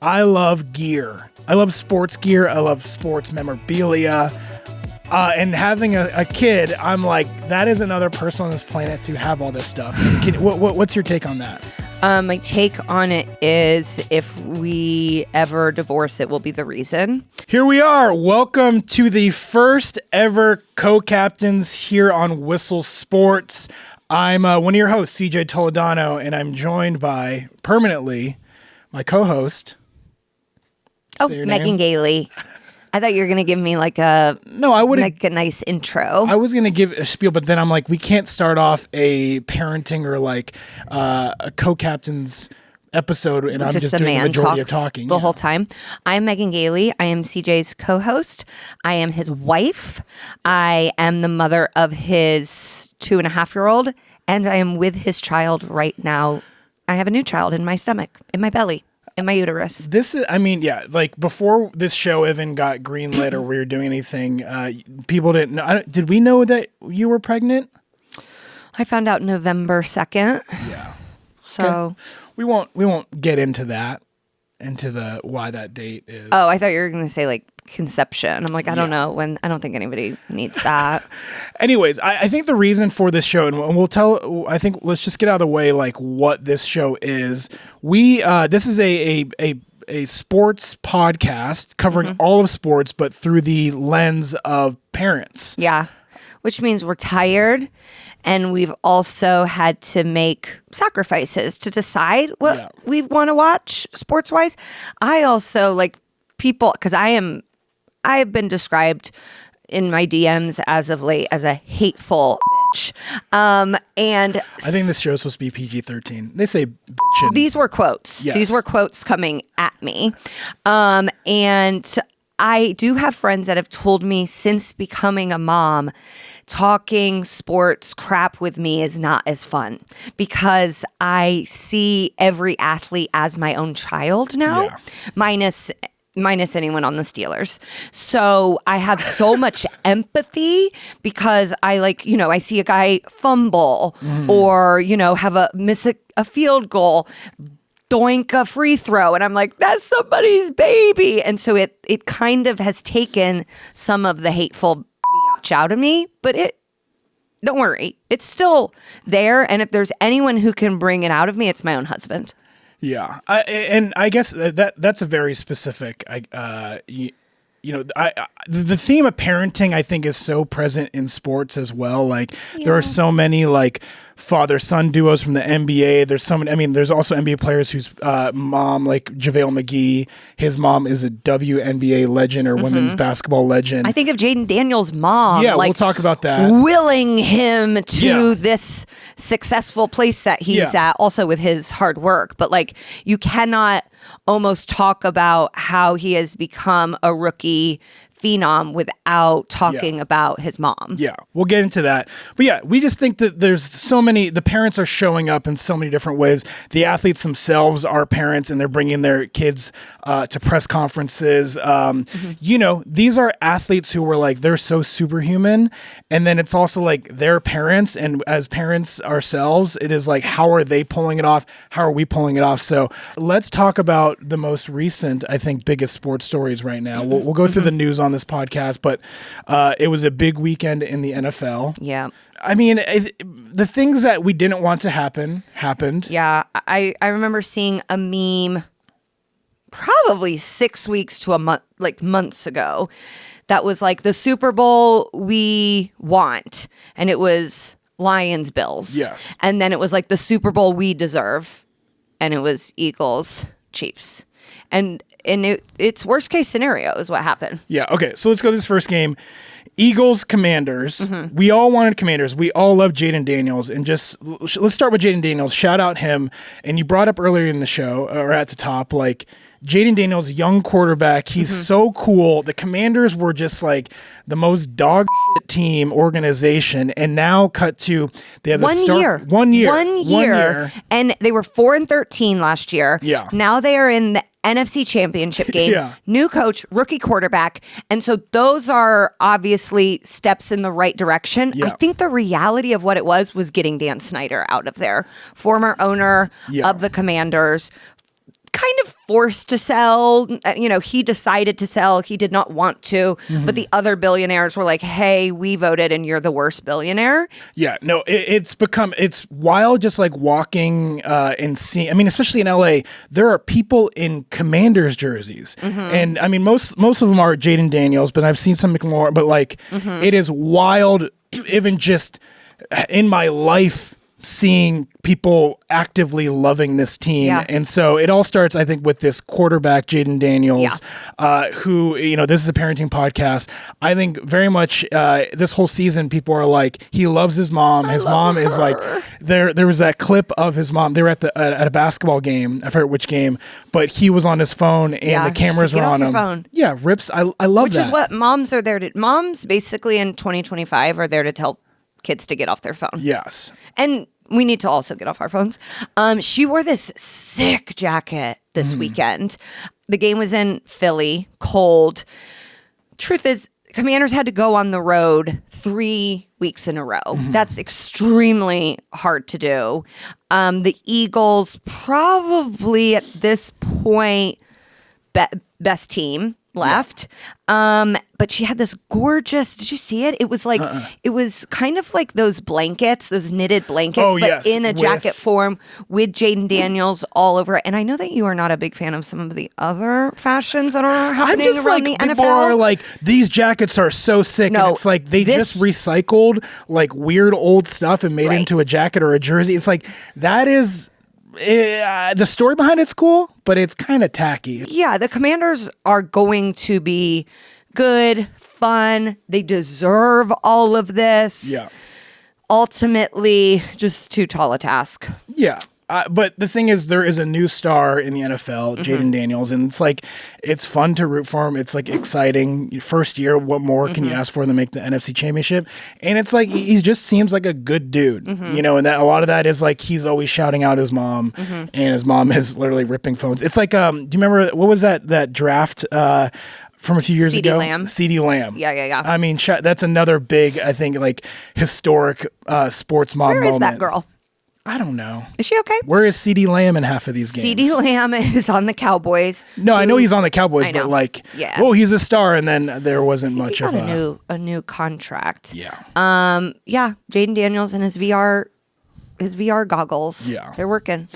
I love gear. I love sports gear. I love sports memorabilia. And having a kid, I'm like, that is another person on this planet to have all this stuff. What's your take on that? My take on it is if we ever divorce, it will be the reason. Here we are. Welcome to the first ever co-captains here on Whistle Sports. I'm one of your hosts, CJ Toledano, and I'm joined by, permanently, my co-host. Megan Gailey. I thought you were going to give me like a nice intro. I was going to give a spiel, but then I'm like, we can't start off a parenting or like a co-captain's episode, and I'm just doing the majority of talking. The whole time. I'm Megan Gailey. I am CJ's co-host. I am his wife. I am the mother of his 2.5-year-old, and I am with his child right now. I have a new child in my stomach, in my belly. In my uterus. This is, like before this show even got greenlit or we were doing anything, people didn't know. Did we know that you were pregnant? I found out November 2nd. Yeah. So okay. We won't get into that, into the why that date is. Oh, I thought you were going to say like conception. I'm like, I don't know when. I don't think anybody needs that. Anyways, I think the reason for this show, and we'll tell. I think let's just get out of the way, like what this show is. This is a sports podcast covering all of sports, but through the lens of parents. Yeah, which means we're tired, and we've also had to make sacrifices to decide what we want to watch sports wise. I also like people because I have been described in my DMs as of late as a hateful bitch. And I think this show is supposed to be PG-13. They say bitch. These were quotes. Yes. These were quotes coming at me. And I do have friends that have told me since becoming a mom, talking sports crap with me is not as fun because I see every athlete as my own child now, minus anyone on the Steelers. So I have so much empathy because I see a guy fumble or, miss a field goal, doink a free throw. And I'm like, that's somebody's baby. And so it kind of has taken some of the hateful out of me, but don't worry, it's still there. And if there's anyone who can bring it out of me, it's my own husband. Yeah, I guess that's a very specific. The theme of parenting I think is so present in sports as well. Like there are so many like father-son duos from the NBA. There's so many. I mean, there's also NBA players whose mom, like JaVale McGee, his mom is a WNBA legend or women's basketball legend. I think of Jaden Daniels' mom. Yeah, we'll talk about that. Willing him to this successful place that he's at, also with his hard work. But like, you cannot almost talk about how he has become a rookie phenom without talking about his mom. Yeah, we'll get into that. But yeah, we just think that there's so many, the parents are showing up in so many different ways. The athletes themselves are parents and they're bringing their kids to press conferences. These are athletes who were like, they're so superhuman. And then it's also like their parents. And as parents ourselves, it is like, how are they pulling it off? How are we pulling it off? So let's talk about the most recent, I think, biggest sports stories right now. We'll go through the news on this podcast, but it was a big weekend in the NFL. Yeah. I mean, the things that we didn't want to happen happened. Yeah. I remember seeing a meme probably 6 weeks to a month, like months ago, that was like the Super Bowl we want. And it was Lions Bills. Yes. And then it was like the Super Bowl we deserve. And it was Eagles Chiefs. And it's worst case scenario is what happened. Yeah. Okay. So let's go to this first game. Eagles, Commanders. We all wanted Commanders. We all love Jaden Daniels. And just let's start with Jaden Daniels. Shout out him. And you brought up earlier in the show or at the top, like Jaden Daniels, young quarterback. He's so cool. The Commanders were just like the most dog shit team organization. And now cut to they have 1 year. 1 year. And they were 4-13 last year. Yeah. Now they are in the NFC Championship game. New coach, rookie quarterback. And so those are obviously steps in the right direction. I think the reality of what it was getting Dan Snyder out of there. Former owner of the Commanders. kind of forced to sell. He decided to sell. He did not want to, but the other billionaires were like, hey, we voted and you're the worst billionaire. Yeah, no, it's wild just like walking and seeing, I mean, especially in LA, there are people in Commanders jerseys. And I mean, most of them are Jaden Daniels, but I've seen some McLaurin, but like it is wild, even just in my life, seeing people actively loving this team. Yeah. And so it all starts, I think, with this quarterback, Jaden Daniels, who, this is a parenting podcast. I think very much this whole season, people are like, he loves his mom. His mom is like, there was that clip of his mom. They were at a basketball game. I forget which game, but he was on his phone and the cameras were on him. Phone. Yeah, rips. I love that. Which is what moms are there to, moms basically in 2025 are there to tell kids to get off their phone. Yes. And we need to also get off our phones. She wore this sick jacket this weekend. The game was in Philly, cold. Truth is, Commanders had to go on the road 3 weeks in a row. That's extremely hard to do. The Eagles probably at this point best team left. But she had this gorgeous, did you see it? It was like, it was kind of like those blankets, those knitted blankets, but in a jacket form with Jaden Daniels all over it. And I know that you are not a big fan of some of the other fashions that are happening around the NFL. People are like, these jackets are so sick. No, and it's like they just recycled like weird old stuff and made it into a jacket or a jersey. It's like, that is... the story behind it's cool, but it's kind of tacky. Yeah, the Commanders are going to be good, fun. They deserve all of this. Yeah. Ultimately, just too tall a task. Yeah. But the thing is, there is a new star in the NFL, Jaden Daniels, and it's like, it's fun to root for him. It's like exciting. First year, what more can you ask for than make the NFC Championship? And it's like, he just seems like a good dude, and that a lot of that is like, he's always shouting out his mom, and his mom is literally ripping phones. It's like, do you remember, what was that draft from a few years ago? CeeDee Lamb. Yeah. I mean, that's another big, I think, like, historic sports mom moment. Where is that girl? I don't know. Is she okay? Where is CeeDee Lamb in half of these games? CeeDee Lamb is on the Cowboys. No, I know he's on the Cowboys, but like, he's a star, and then there wasn't much of a new contract. Yeah. Jaden Daniels and his VR goggles. Yeah, they're working.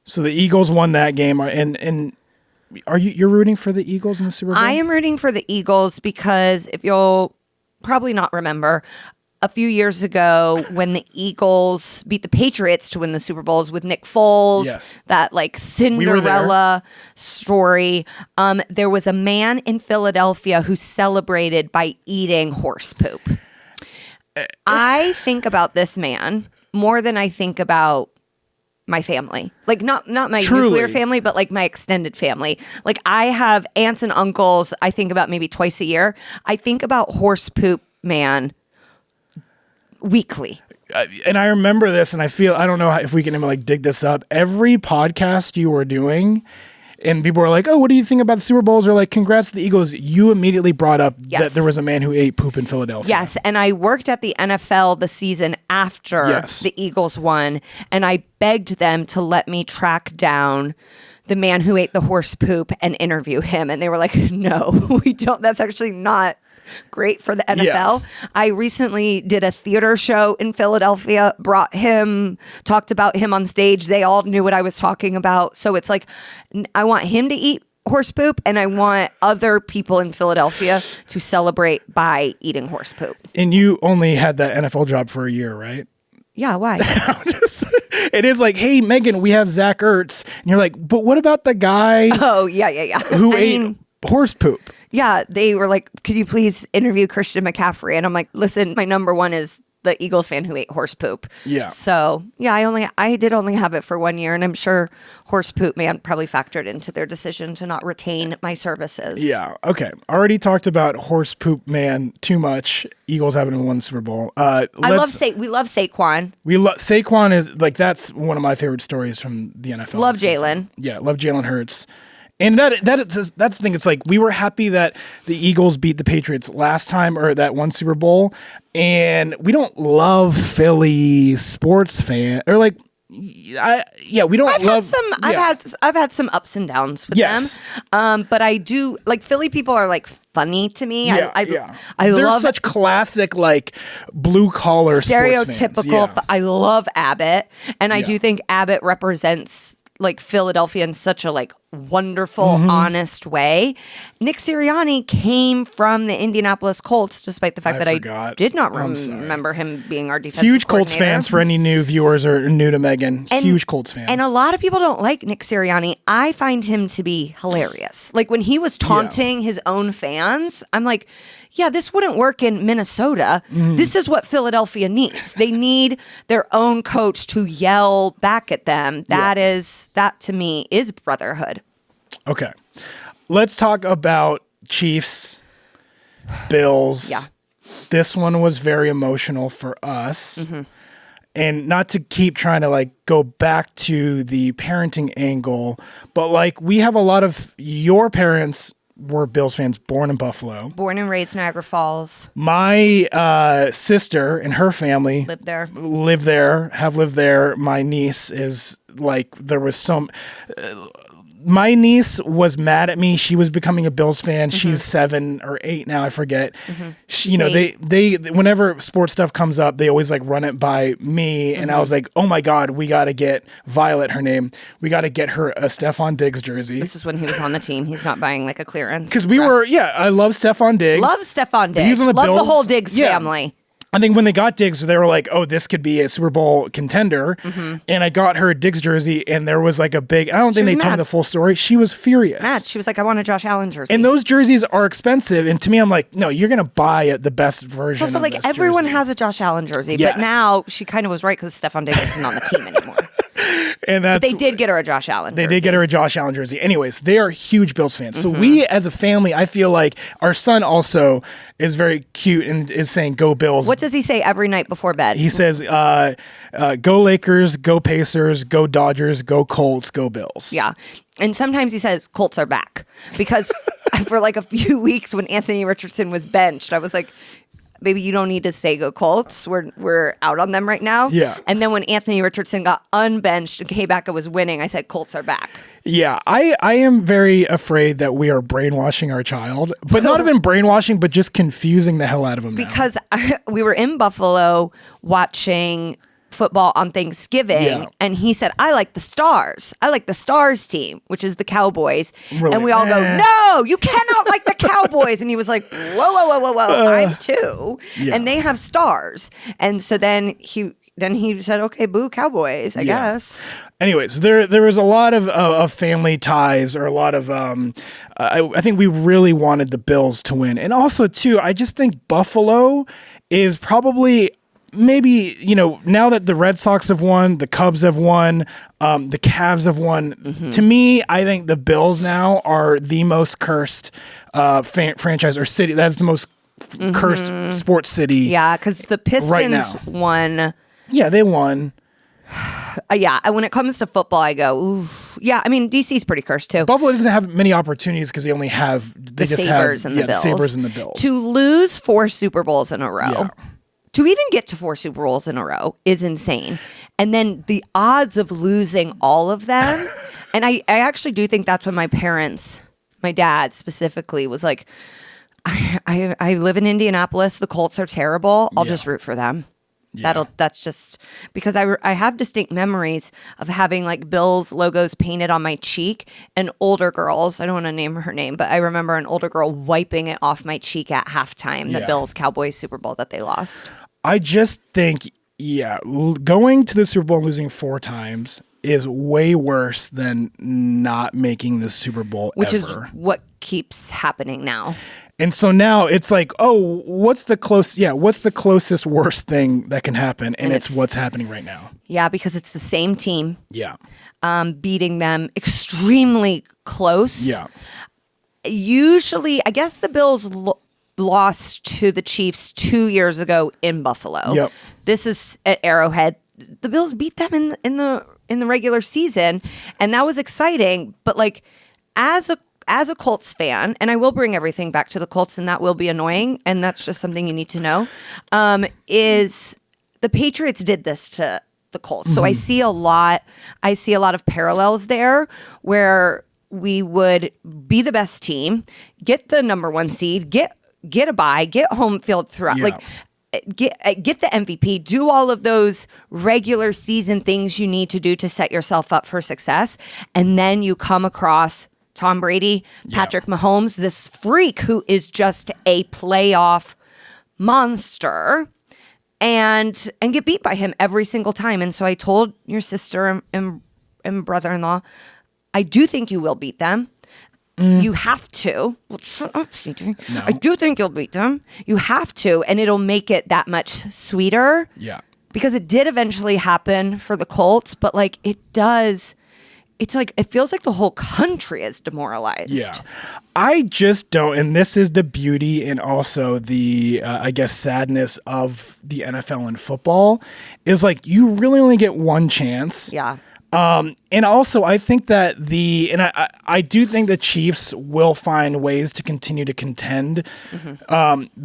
So the Eagles won that game, and you're rooting for the Eagles in the Super Bowl? I am rooting for the Eagles because if you'll probably not remember, a few years ago when the Eagles beat the Patriots to win the Super Bowls with Nick Foles, that like Cinderella story, there was a man in Philadelphia who celebrated by eating horse poop. I think about this man more than I think about my family. Like not my nuclear family, but like my extended family. Like I have aunts and uncles I think about maybe twice a year. I think about horse poop man weekly. And I remember this, and I don't know if we can even like dig this up. Every podcast you were doing, and people were like, "Oh, what do you think about the Super Bowls?" Or like, "Congrats to the Eagles." You immediately brought up that there was a man who ate poop in Philadelphia. Yes, and I worked at the NFL the season after the Eagles won, and I begged them to let me track down the man who ate the horse poop and interview him, and they were like, "No, we don't. That's actually not great for the NFL." Yeah. I recently did a theater show in Philadelphia, talked about him on stage. They all knew what I was talking about. So it's like, I want him to eat horse poop, and I want other people in Philadelphia to celebrate by eating horse poop. And you only had that NFL job for a year, right? Yeah, why? It is like, hey, Megan, we have Zach Ertz. And you're like, but what about the guy who ate horse poop? Yeah, they were like, could you please interview Christian McCaffrey? And I'm like, listen, my number one is the Eagles fan who ate horse poop. Yeah. So, yeah, I did only have it for 1 year, and I'm sure horse poop man probably factored into their decision to not retain my services. Yeah, okay. Already talked about horse poop man too much. Eagles haven't won the Super Bowl. We love Saquon. Saquon is like, that's one of my favorite stories from the NFL. Love Jalen. Yeah, love Jalen Hurts. And that's the thing. It's like, we were happy that the Eagles beat the Patriots last time, or that one Super Bowl. And we don't love Philly sports fan, or like, we don't I've had some ups and downs with them. But I do like Philly people are like funny to me. I They're love such classic like blue collar stereotypical. But I love Abbott, and I do think Abbott represents like Philadelphia in such a like wonderful, honest way. Nick Sirianni came from the Indianapolis Colts, despite the fact that I did not remember him being our defensive Huge Colts coordinator. fans for any new viewers or new to Megan. Huge Colts fan. And a lot of people don't like Nick Sirianni. I find him to be hilarious. Like when he was taunting his own fans, I'm like, yeah, this wouldn't work in Minnesota. This is what Philadelphia needs. They need their own coach to yell back at them. That to me is brotherhood. Okay. Let's talk about Chiefs, Bills. Yeah. This one was very emotional for us. And not to keep trying to like go back to the parenting angle, but like we have a lot of your parents were Bills fans, born in Buffalo. Born and raised Niagara Falls. My sister and her family Lived there. Have lived there. My niece is like, there was some... my niece was mad at me. She was becoming a Bills fan. She's 7 or 8 now. I forget. She, they whenever sports stuff comes up, they always like run it by me. And I was like, oh my God, we got to get Violet, her name. We got to get her a Stephon Diggs jersey. This is when he was on the team. He's not buying like a clearance. Because I love Stephon Diggs. Love Stephon Diggs. He's on the love Bills. the whole Diggs family. I think when they got Diggs, they were like, oh, this could be a Super Bowl contender. And I got her a Diggs jersey, and there was like a big, I don't think they told me the full story. She was furious. Mad. She was like, I want a Josh Allen jersey. And those jerseys are expensive. And to me, I'm like, no, you're going to buy the best version so of like this everyone jersey. has a Josh Allen jersey. Yes. But now she kind of was right because Stephon Diggs isn't on the team anymore. And but they did get her a Josh Allen jersey. They did get her a Josh Allen jersey. Anyways, they are huge Bills fans. So we, as a family, I feel like our son also is very cute and is saying, go Bills. What does he say every night before bed? He says, go Lakers, go Pacers, go Dodgers, go Colts, go Bills. Yeah. And sometimes he says, Colts are back. Because for like a few weeks when Anthony Richardson was benched, I was like, baby, you don't need to say go Colts. We're out on them right now. Yeah. And then when Anthony Richardson got unbenched and came back and was winning, I said, Colts are back. Yeah, I am very afraid that we are brainwashing our child, but not even brainwashing, but just confusing the hell out of him now. Because we were in Buffalo watching football on Thanksgiving, and he said, I like the Stars. I like the Stars team, which is the Cowboys. Really? And we all go, no, you cannot like the Cowboys. And he was like, whoa, I'm too. Yeah. And they have stars. And so then he said, okay, boo Cowboys, I guess. Anyways, there was a lot of family ties, or a lot of I think we really wanted the Bills to win. And also too, I just think Buffalo is probably, maybe, now that the Red Sox have won, the Cubs have won, the Cavs have won. To me, I think the Bills now are the most cursed franchise or city. That's the most cursed sports city. Yeah, because the Pistons won. Yeah, they won. When it comes to football, I go, ooh. Yeah, I mean, DC's pretty cursed too. Buffalo doesn't have many opportunities because they only have the Sabres and the Bills. The Sabres and the Bills. To lose 4 Super Bowls in a row. Yeah. To even get to 4 Super Bowls in a row is insane. And then the odds of losing all of them. And I actually do think that's when my parents, my dad specifically, was like, I live in Indianapolis. The Colts are terrible. I'll just root for them. Yeah. That's just because I have distinct memories of having like Bills logos painted on my cheek, and older girls, I don't want to name her name, but I remember an older girl wiping it off my cheek at halftime, the Bills Cowboys Super Bowl that they lost. I just think, going to the Super Bowl and losing 4 times is way worse than not making the Super Bowl Which ever. is what keeps happening now. And so now it's like, oh, what's the closest worst thing that can happen? And it's what's happening right now. Yeah, because it's the same team. Yeah. Beating them extremely close. Yeah. Usually, I guess the Bills lost to the Chiefs 2 years ago in Buffalo. Yep. This is at Arrowhead. The Bills beat them in the regular season, and that was exciting. But like, as a Colts fan, and I will bring everything back to the Colts, and that will be annoying, and that's just something you need to know, is the Patriots did this to the Colts. So I see a lot of parallels there where we would be the best team, get the number 1 seed, get a bye, get home field throughout, get the MVP, do all of those regular season things you need to do to set yourself up for success. And then you come across Tom Brady, Patrick Mahomes, this freak who is just a playoff monster, and get beat by him every single time. And so I told your sister and brother-in-law, I do think you will beat them. You have to. Well, shut up, CJ. No. I do think you'll beat them. You have to, and it'll make it that much sweeter. Yeah. Because it did eventually happen for the Colts, but like it does. It's like it feels like the whole country is demoralized. Yeah. I just don't, and this is the beauty and also the, I guess, sadness of the NFL and football, is like you really only get one chance. Yeah. And also, I think that I do think the Chiefs will find ways to continue to contend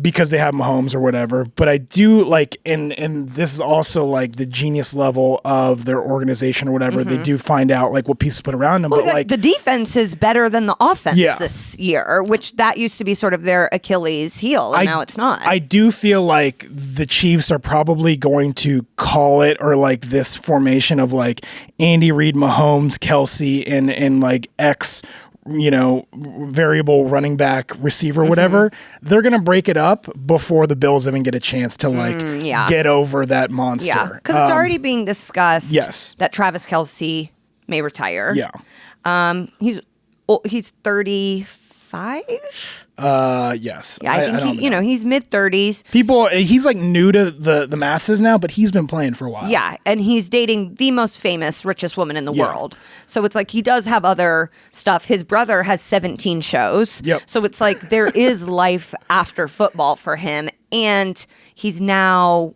because they have Mahomes or whatever. But I do like, and this is also like the genius level of their organization or whatever. They do find out like what pieces to put around them. Well, but like the defense is better than the offense this year, which that used to be sort of their Achilles heel, and now it's not. I do feel like the Chiefs are probably going to call it, or like this formation of like Andy Reid, Mahomes, Kelce, and like X, variable running back, receiver, whatever. They're gonna break it up before the Bills even get a chance to like get over that monster. Yeah, because it's already being discussed. Yes. That Travis Kelce may retire. Yeah. He's 35. Yes. Yeah, I think he's mid-30s. He's like new to the masses now, but he's been playing for a while. Yeah, and he's dating the most famous, richest woman in the world. So it's like he does have other stuff. His brother has 17 shows. Yep. So it's like there is life after football for him, and he's now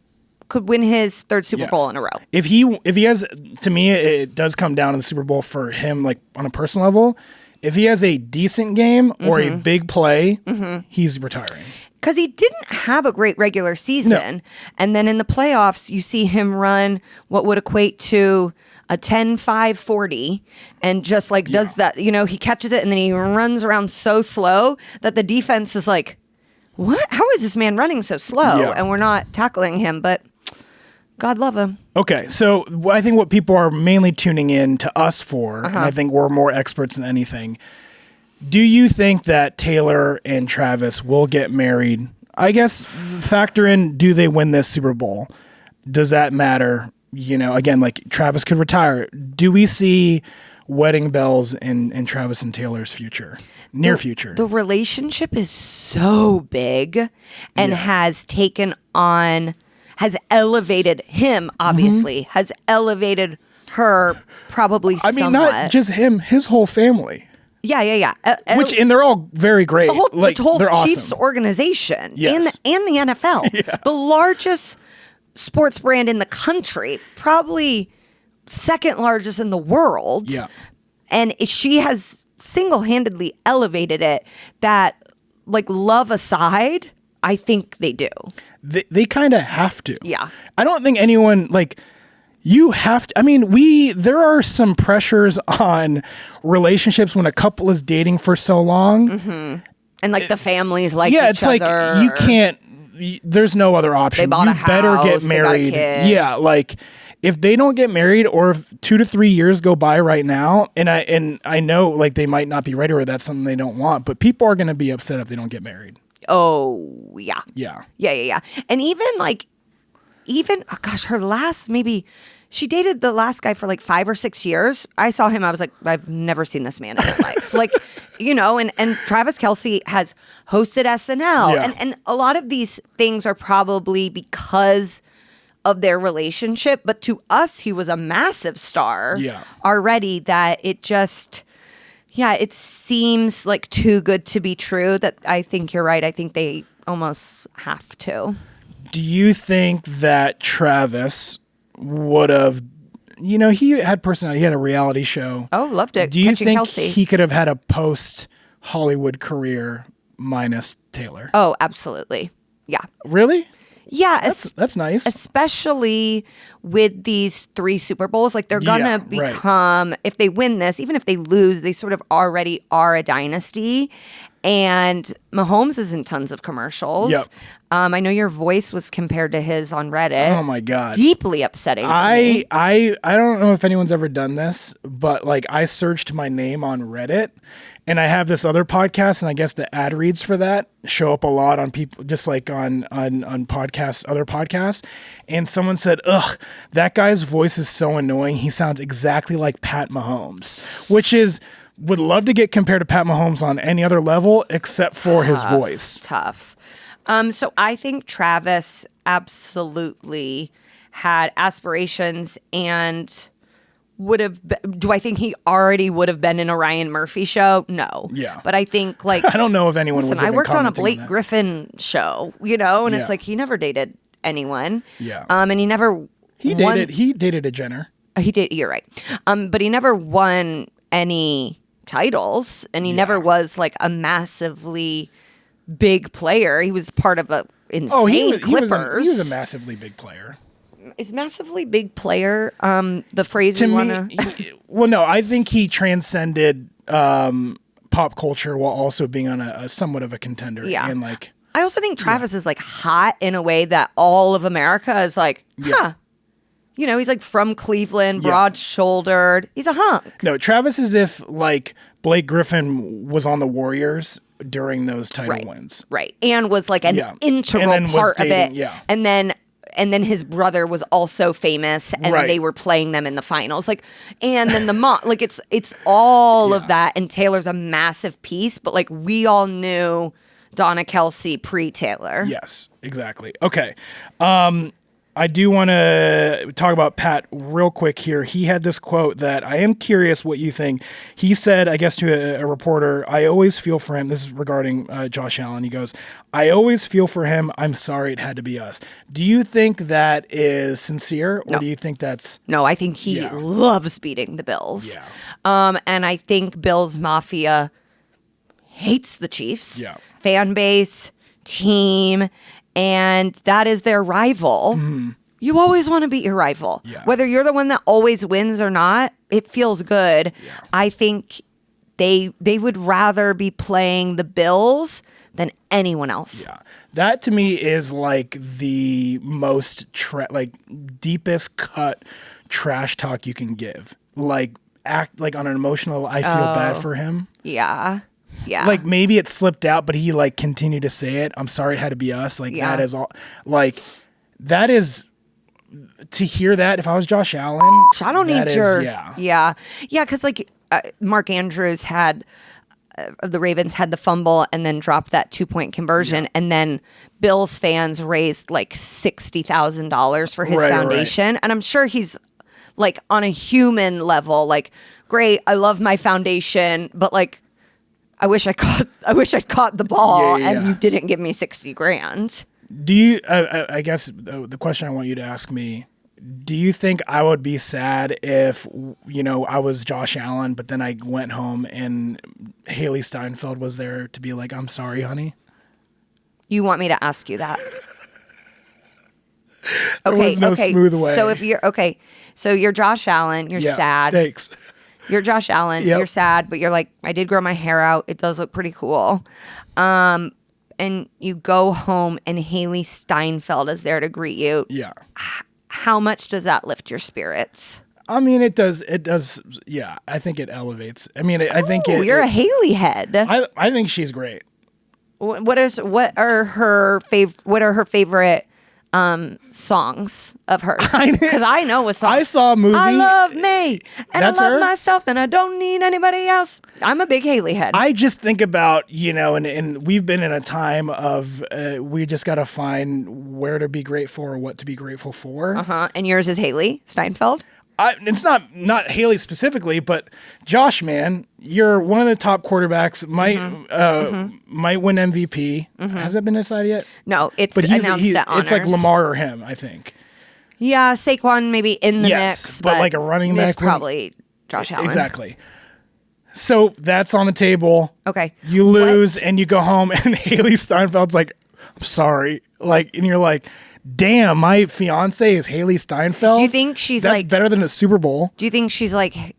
could win his 3rd Super Bowl in a row. If he has, to me, it does come down to the Super Bowl for him, like on a personal level. If he has a decent game or a big play, he's retiring. Because he didn't have a great regular season. No. And then in the playoffs, you see him run what would equate to a 10-5-40 and just like does that, he catches it and then he runs around so slow that the defense is like, what? How is this man running so slow? Yeah. And we're not tackling him, but God love him. Okay, so I think what people are mainly tuning in to us for, and I think we're more experts than anything, do you think that Taylor and Travis will get married? I guess factor in, do they win this Super Bowl? Does that matter? Again, like Travis could retire. Do we see wedding bells in Travis and Taylor's future, near future? The relationship is so big and has elevated him, obviously, has elevated her probably somewhat. I mean, not just him, his whole family. Yeah. And they're all very great. The whole they're Chiefs awesome. Organization and Yes. the NFL. The largest sports brand in the country, probably second largest in the world. Yeah. And she has single-handedly elevated it that, like, love aside, I think they do. They kind of have to. Yeah. I don't think anyone, like, you have to. I mean, there are some pressures on relationships when a couple is dating for so long. And, like, the families like each it's other. like you can't, there's no other option. They bought a house, better get married. they got a kid. Yeah, like, if they don't get married, or if 2 to 3 years go by right now, and I know, like, they might not be ready, or that's something they don't want, but people are going to be upset if they don't get married. Oh, yeah. Yeah. And even, oh gosh, her last, maybe, she dated the last guy for like 5 or 6 years. I saw him, I was like, I've never seen this man in my life. Like, and Travis Kelce has hosted SNL. Yeah. And a lot of these things are probably because of their relationship. But to us, he was a massive star already that it just... Yeah, it seems like too good to be true that I think you're right. I think they almost have to. Do you think that Travis would have, he had personality, he had a reality show. Oh, loved it. Do you Catching think Kelce. he could have had a post-Hollywood career minus Taylor? Oh, absolutely. Yeah. Really? Yeah, That's nice. especially with these 3 Super Bowls. Like, they're gonna become, if they win this, even if they lose, they sort of already are a dynasty. And Mahomes is in tons of commercials. Yep. I know your voice was compared to his on Reddit. Oh my God. Deeply upsetting to me. I don't know if anyone's ever done this, but like I searched my name on Reddit, and I have this other podcast, and I guess the ad reads for that show up a lot on people, just like on podcasts, other podcasts. And someone said, "Ugh, that guy's voice is so annoying. He sounds exactly like Pat Mahomes," which is, would love to get compared to Pat Mahomes on any other level except for his voice. Tough. So I think Travis absolutely had aspirations and would have. Do I think he already would have been in a Ryan Murphy show? No. Yeah. But I think, like, I don't know if anyone was. I even worked on a commenting Blake that. Griffin show, you know, and Yeah. it's like he never dated anyone. Yeah. And he never. He dated a Jenner. He did. You're right. But he never won any titles, and he never was like a massively big player. He was part of a insane Clippers. He was a massively big player. Is massively big player the phrase To you me, want to? well, no, I think he transcended pop culture while also being on a somewhat of a contender. Yeah. And like, I also think Travis is like hot in a way that all of America is like, huh. You know, he's like from Cleveland, broad-shouldered. He's a hunk. no, Travis is if like Blake Griffin was on the Warriors during those title wins. Right. And was like an integral And then was part dating, of it. yeah. And then his brother was also famous, and Right. they were playing them in the finals. Like, and then the mom, like it's all of that. And Taylor's a massive piece, but like we all knew Donna Kelce pre-Taylor. Yes, exactly. Okay. I do want to talk about Pat real quick here. He had this quote that I am curious what you think. He said, I guess to a reporter, I always feel for him. This is regarding Josh Allen. He goes, I always feel for him. I'm sorry it had to be us. Do you think that is sincere, or do you think that's... No, I think he loves beating the Bills. Yeah. And I think Bills Mafia hates the Chiefs. Yeah. Fan base, team, and that is their rival. You always want to beat your rival. Yeah. Whether you're the one that always wins or not, it feels good. Yeah. I think they would rather be playing the Bills than anyone else. Yeah. That to me is like the most deepest cut trash talk you can give. Like act like on an emotional level, I feel bad for him. Yeah. Yeah. Like maybe it slipped out, but he like continued to say it. I'm sorry it had to be us. Like that is all. Like that is to hear that. If I was Josh Allen, I don't need your yeah. Because like Mark Andrews had the Ravens had the fumble and then dropped that 2-point conversion, and then Bills fans raised like $60,000 for his foundation, and I'm sure he's like on a human level, like, great, I love my foundation, but like, I wish I caught the ball and you didn't give me $60,000. Do you? I guess the question I want you to ask me: do you think I would be sad if I was Josh Allen, but then I went home and Haley Steinfeld was there to be like, "I'm sorry, honey"? You want me to ask you that? There was no smooth way. So if you're Josh Allen, you're sad. Thanks. You're Josh Allen. You're sad, but you're like, I did grow my hair out. It does look pretty cool. And you go home and Haley Steinfeld is there to greet you. Yeah. How much does that lift your spirits? I mean, it does. It does. Yeah. I think it elevates. I mean, I think you're a Haley head. I think she's great. What are her favorite songs of hers? Because I know a song. I saw a movie. I love me, and That's I love her? myself, and I don't need anybody else. I'm a big Haley head. I just think about, and we've been in a time of we just got to find where to be grateful or what to be grateful for. And yours is Haley Steinfeld? It's not Haley specifically, but Josh, man, you're one of the top quarterbacks. Might win MVP. Has that been decided yet? No, it's announced at Honors. It's like Lamar or him, I think. Yeah, Saquon maybe in the mix, but like a running back, it's probably Josh Allen. Exactly. So that's on the table. Okay. You lose and you go home, and Haley Steinfeld's like, "I'm sorry," like, and you're like, damn, my fiance is Haley Steinfeld. Do you think she's That's like better than a Super Bowl? Do you think she's like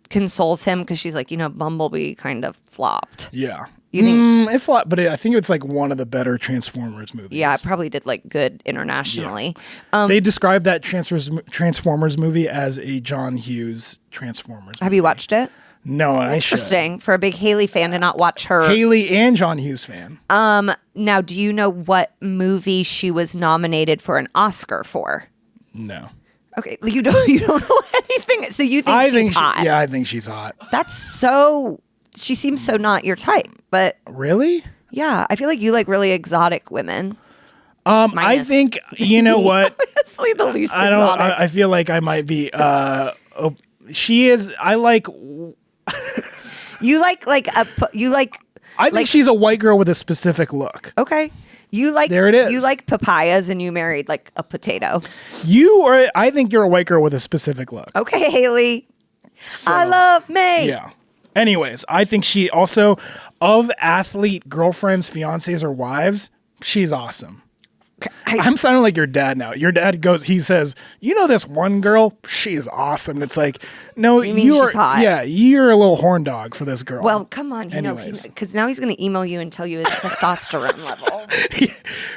consoles him because she's like, Bumblebee kind of flopped? Yeah. You think? It flopped, but I think it's like one of the better Transformers movies. Yeah, it probably did like good internationally. Yeah. They described that Transformers movie as a John Hughes Transformers movie. Have you watched it? No, and I should. Interesting for a big Haley fan to not watch her. Haley and John Hughes fan. Now, do you know what movie she was nominated for an Oscar for? No. Okay, you don't know anything. So you think she's hot? Yeah, I think she's hot. That's so. She seems so not your type, but really, yeah, I feel like you like really exotic women. I think you know what. Honestly, the least. I don't. I feel like I might be. She is. I like. You like you like. I think she's a white girl with a specific look. Okay. You like there it is. You like papayas and you married like a potato. I think you're a white girl with a specific look. Okay, Haley. So, I love me. Yeah. Anyways, I think she also, of athlete girlfriends, fiancés, or wives, she's awesome. I'm sounding like your dad now. Your dad he says, this one girl, she's awesome. It's like, no, she's hot. Yeah, you're a little horn dog for this girl. Well, come on, because now he's going to email you and tell you his testosterone level.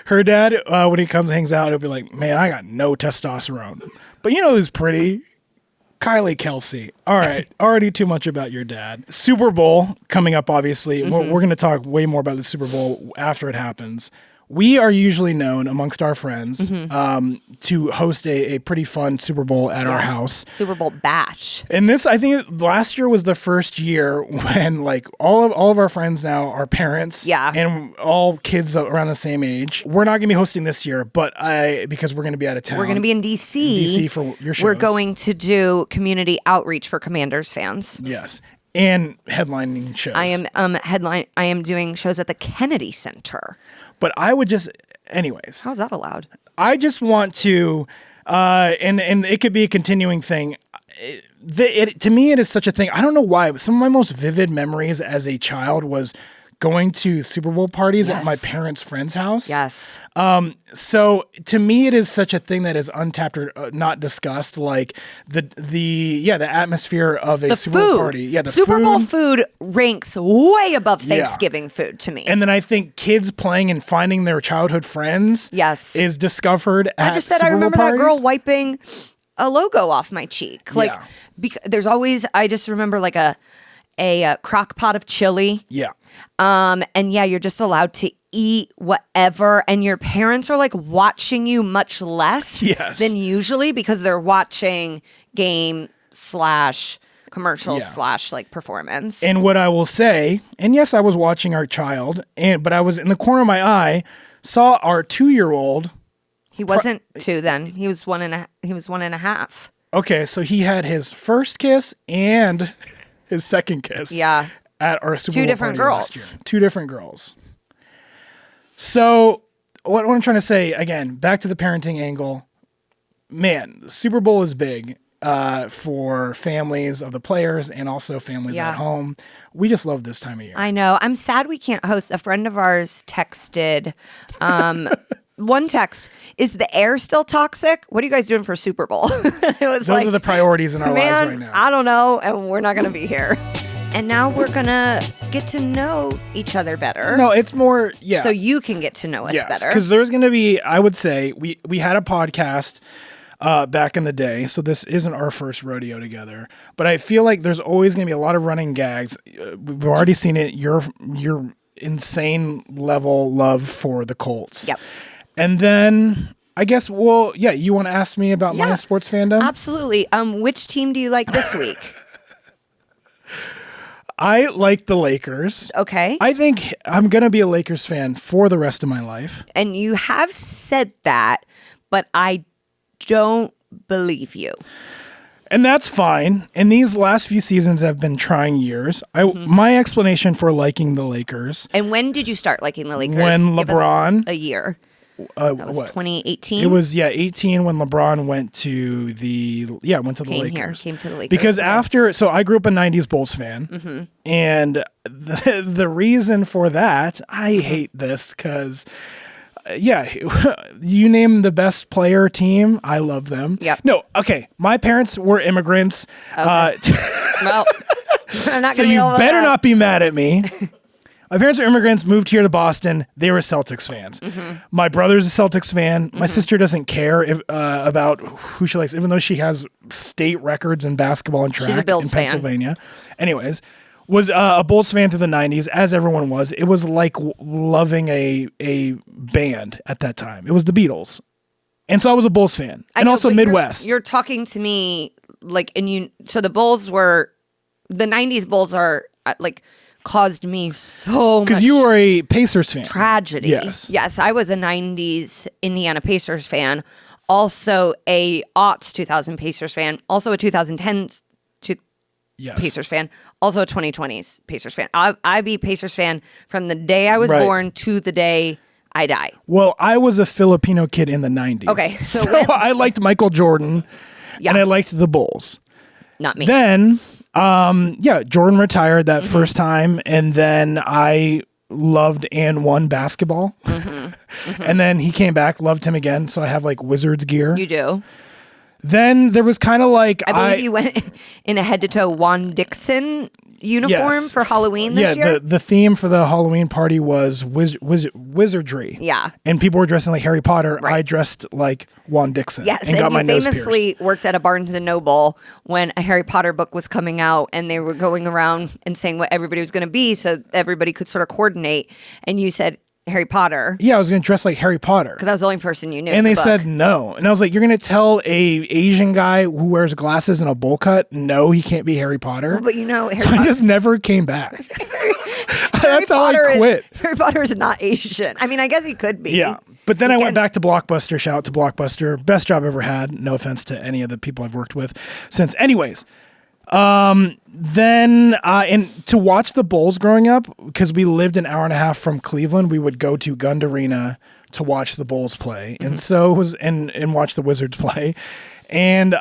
Her dad, when he comes hangs out, he'll be like, man, I got no testosterone. But you know who's pretty? Kylie Kelce. All right. Already too much about your dad. Super Bowl coming up, obviously. Mm-hmm. We're going to talk way more about the Super Bowl after it happens. We are usually known amongst our friends to host a pretty fun Super Bowl at our house. Super Bowl bash. And this, I think last year was the first year when like all of our friends now are parents. Yeah. And all kids around the same age. We're not going to be hosting this year, but because we're going to be out of town. We're going to be in DC. For your shows. We're going to do community outreach for Commanders fans. Yes. And headlining shows. I am doing shows at the Kennedy Center. But I would anyways. How's that allowed? I just want to, and it could be a continuing thing. To me, it is such a thing. I don't know why, but some of my most vivid memories as a child was going to Super Bowl parties at my parents' friend's house. Yes. So to me, it is such a thing that is untapped or not discussed. Like the atmosphere of a Super Bowl party. Yeah, the Super Bowl food ranks way above Thanksgiving food to me. And then I think kids playing and finding their childhood friends. Yes. Is discovered. I just said I remember that girl wiping a logo off my cheek. Like there's always I just remember like a crock pot of chili. Yeah. And you're just allowed to eat whatever, and your parents are like watching you much less than usually because they're watching game/commercials/ like performance. And what I will say, and yes, I was watching our child, but I was in the corner of my eye, saw our 2-year-old. He wasn't 2 then. He was 1.5. Okay, so he had his first kiss and his second kiss. Yeah. At our Super Bowl different party girls. last year. 2 different girls. So what I'm trying to say, again, back to the parenting angle, man, the Super Bowl is big for families of the players and also families at home. We just love this time of year. I know. I'm sad we can't host. A friend of ours texted one text, is the air still toxic? What are you guys doing for Super Bowl? Those are the priorities in our lives right now. I don't know, and we're not going to be here. And now we're going to get to know each other better. No, it's more, So you can get to know us better. Because there's going to be, I would say, we had a podcast back in the day, so this isn't our first rodeo together. But I feel like there's always going to be a lot of running gags. We've already seen it. Your insane level love for the Colts. Yep. And then I guess, you want to ask me about my sports fandom? Absolutely. Which team do you like this week? I like the Lakers. Okay. I think I'm going to be a Lakers fan for the rest of my life. And you have said that, but I don't believe you. And that's fine. And these last few seasons have been trying years. My explanation for liking the Lakers. And when did you start liking the Lakers? When Give LeBron. us a year. That was 2018. It was 18 when LeBron went to the Lakers. Came to the Lakers. Because I grew up a 90s Bulls fan. And the reason for that, I hate this because yeah, you name the best player team. I love them. Yep. No, okay. My parents were immigrants. Okay. Well, I'm not So gonna be you over better that. not be mad at me. My parents are immigrants, moved here to Boston. They were Celtics fans. My brother's a Celtics fan. My sister doesn't care about who she likes, even though she has state records in basketball and track She's a Bills in fan. Pennsylvania. Anyways, was a Bulls fan through the 90s, as everyone was. It was like loving a band at that time. It was the Beatles. And so I was a Bulls fan. I And know, also but Midwest. You're talking to me like, so the Bulls were, the 90s Bulls are like, caused me so much. Because you were a Pacers fan. Tragedy. Yes, I was a 90s Indiana Pacers fan, also a aughts 2000 Pacers fan, also a 2010 Pacers fan, also a 2020s Pacers fan. I be Pacers fan from the day I was born to the day I die. Well, I was a Filipino kid in the 90s. Okay, so I liked Michael Jordan, and I liked the Bulls. Not me. Then, Jordan retired that first time, and then I loved and won basketball. And then he came back, loved him again, so I have like Wizards gear. You do. Then there was kind of like I believe you went in a head-to-toe Juan Dixon uniform for Halloween this year. Yeah, the theme for the Halloween party was wizardry. Yeah. And people were dressing like Harry Potter. Right. I dressed like Juan Dixon. Yes, and got you my nose famously pierced. worked at a Barnes & Noble when a Harry Potter book was coming out, and they were going around and saying what everybody was going to be so everybody could sort of coordinate. And you said Harry Potter. Yeah, I was going to dress like Harry Potter. Because I was the only person you knew. And in they the said book. no. And I was like, you're going to tell a Asian guy who wears glasses and a bowl cut, no, he can't be Harry Potter? Well, but you know, Harry So Potter, I just never came back. That's how I quit. Harry Potter is not Asian. I mean, I guess he could be. Yeah. But then I went back to Blockbuster. Shout out to Blockbuster. Best job I ever had. No offense to any of the people I've worked with since. Anyways, then and to watch the Bulls growing up, because we lived an hour and a half from Cleveland, we would go to Gund Arena to watch the Bulls play. And so it was and watch the Wizards play. And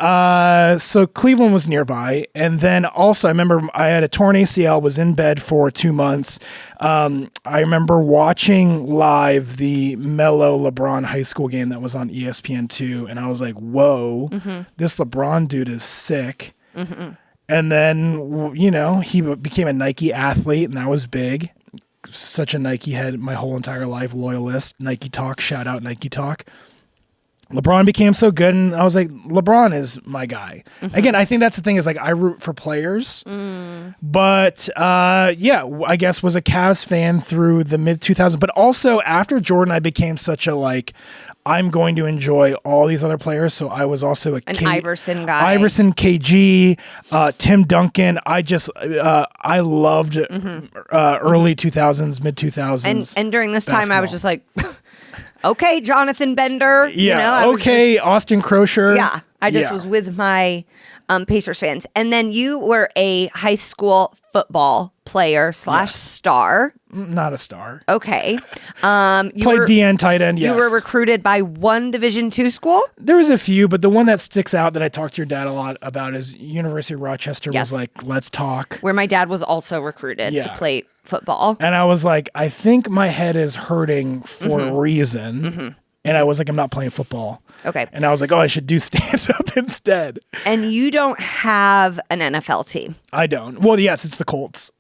so Cleveland was nearby. And then also I remember I had a torn ACL, was in bed for 2 months. I remember watching live the Melo LeBron high school game that was on ESPN2. And I was like, whoa, this LeBron dude is sick. And then, you know, he became a Nike athlete, and that was big. Such a Nike head my whole entire life, loyalist. Nike Talk, shout out Nike Talk. LeBron became so good, and I was like, LeBron is my guy. Again, I think that's the thing is like I root for players. But I guess was a Cavs fan through the mid 2000s. But also after Jordan, I became such a like, I'm going to enjoy all these other players. So I was also an Iverson guy. Iverson, KG, Tim Duncan. I loved early 2000s, mid 2000s. And during this time, I basketball. was just like, okay, Jonathan Bender. Yeah. You know, I was okay, just- Austin Crosher. Yeah. I just was with my Pacers fans. And then you were a high school football player / star. Not a star. Okay. You Played DN tight end, yes. You were recruited by one Division II school? There was a few, but the one that sticks out that I talked to your dad a lot about is University of Rochester Yes. was like, let's talk. Where my dad was also recruited to play football. And I was like, I think my head is hurting for a reason. And I was like, I'm not playing football. Okay. And I was like, oh, I should do stand-up instead. And you don't have an NFL team. I don't. Well, yes, it's the Colts.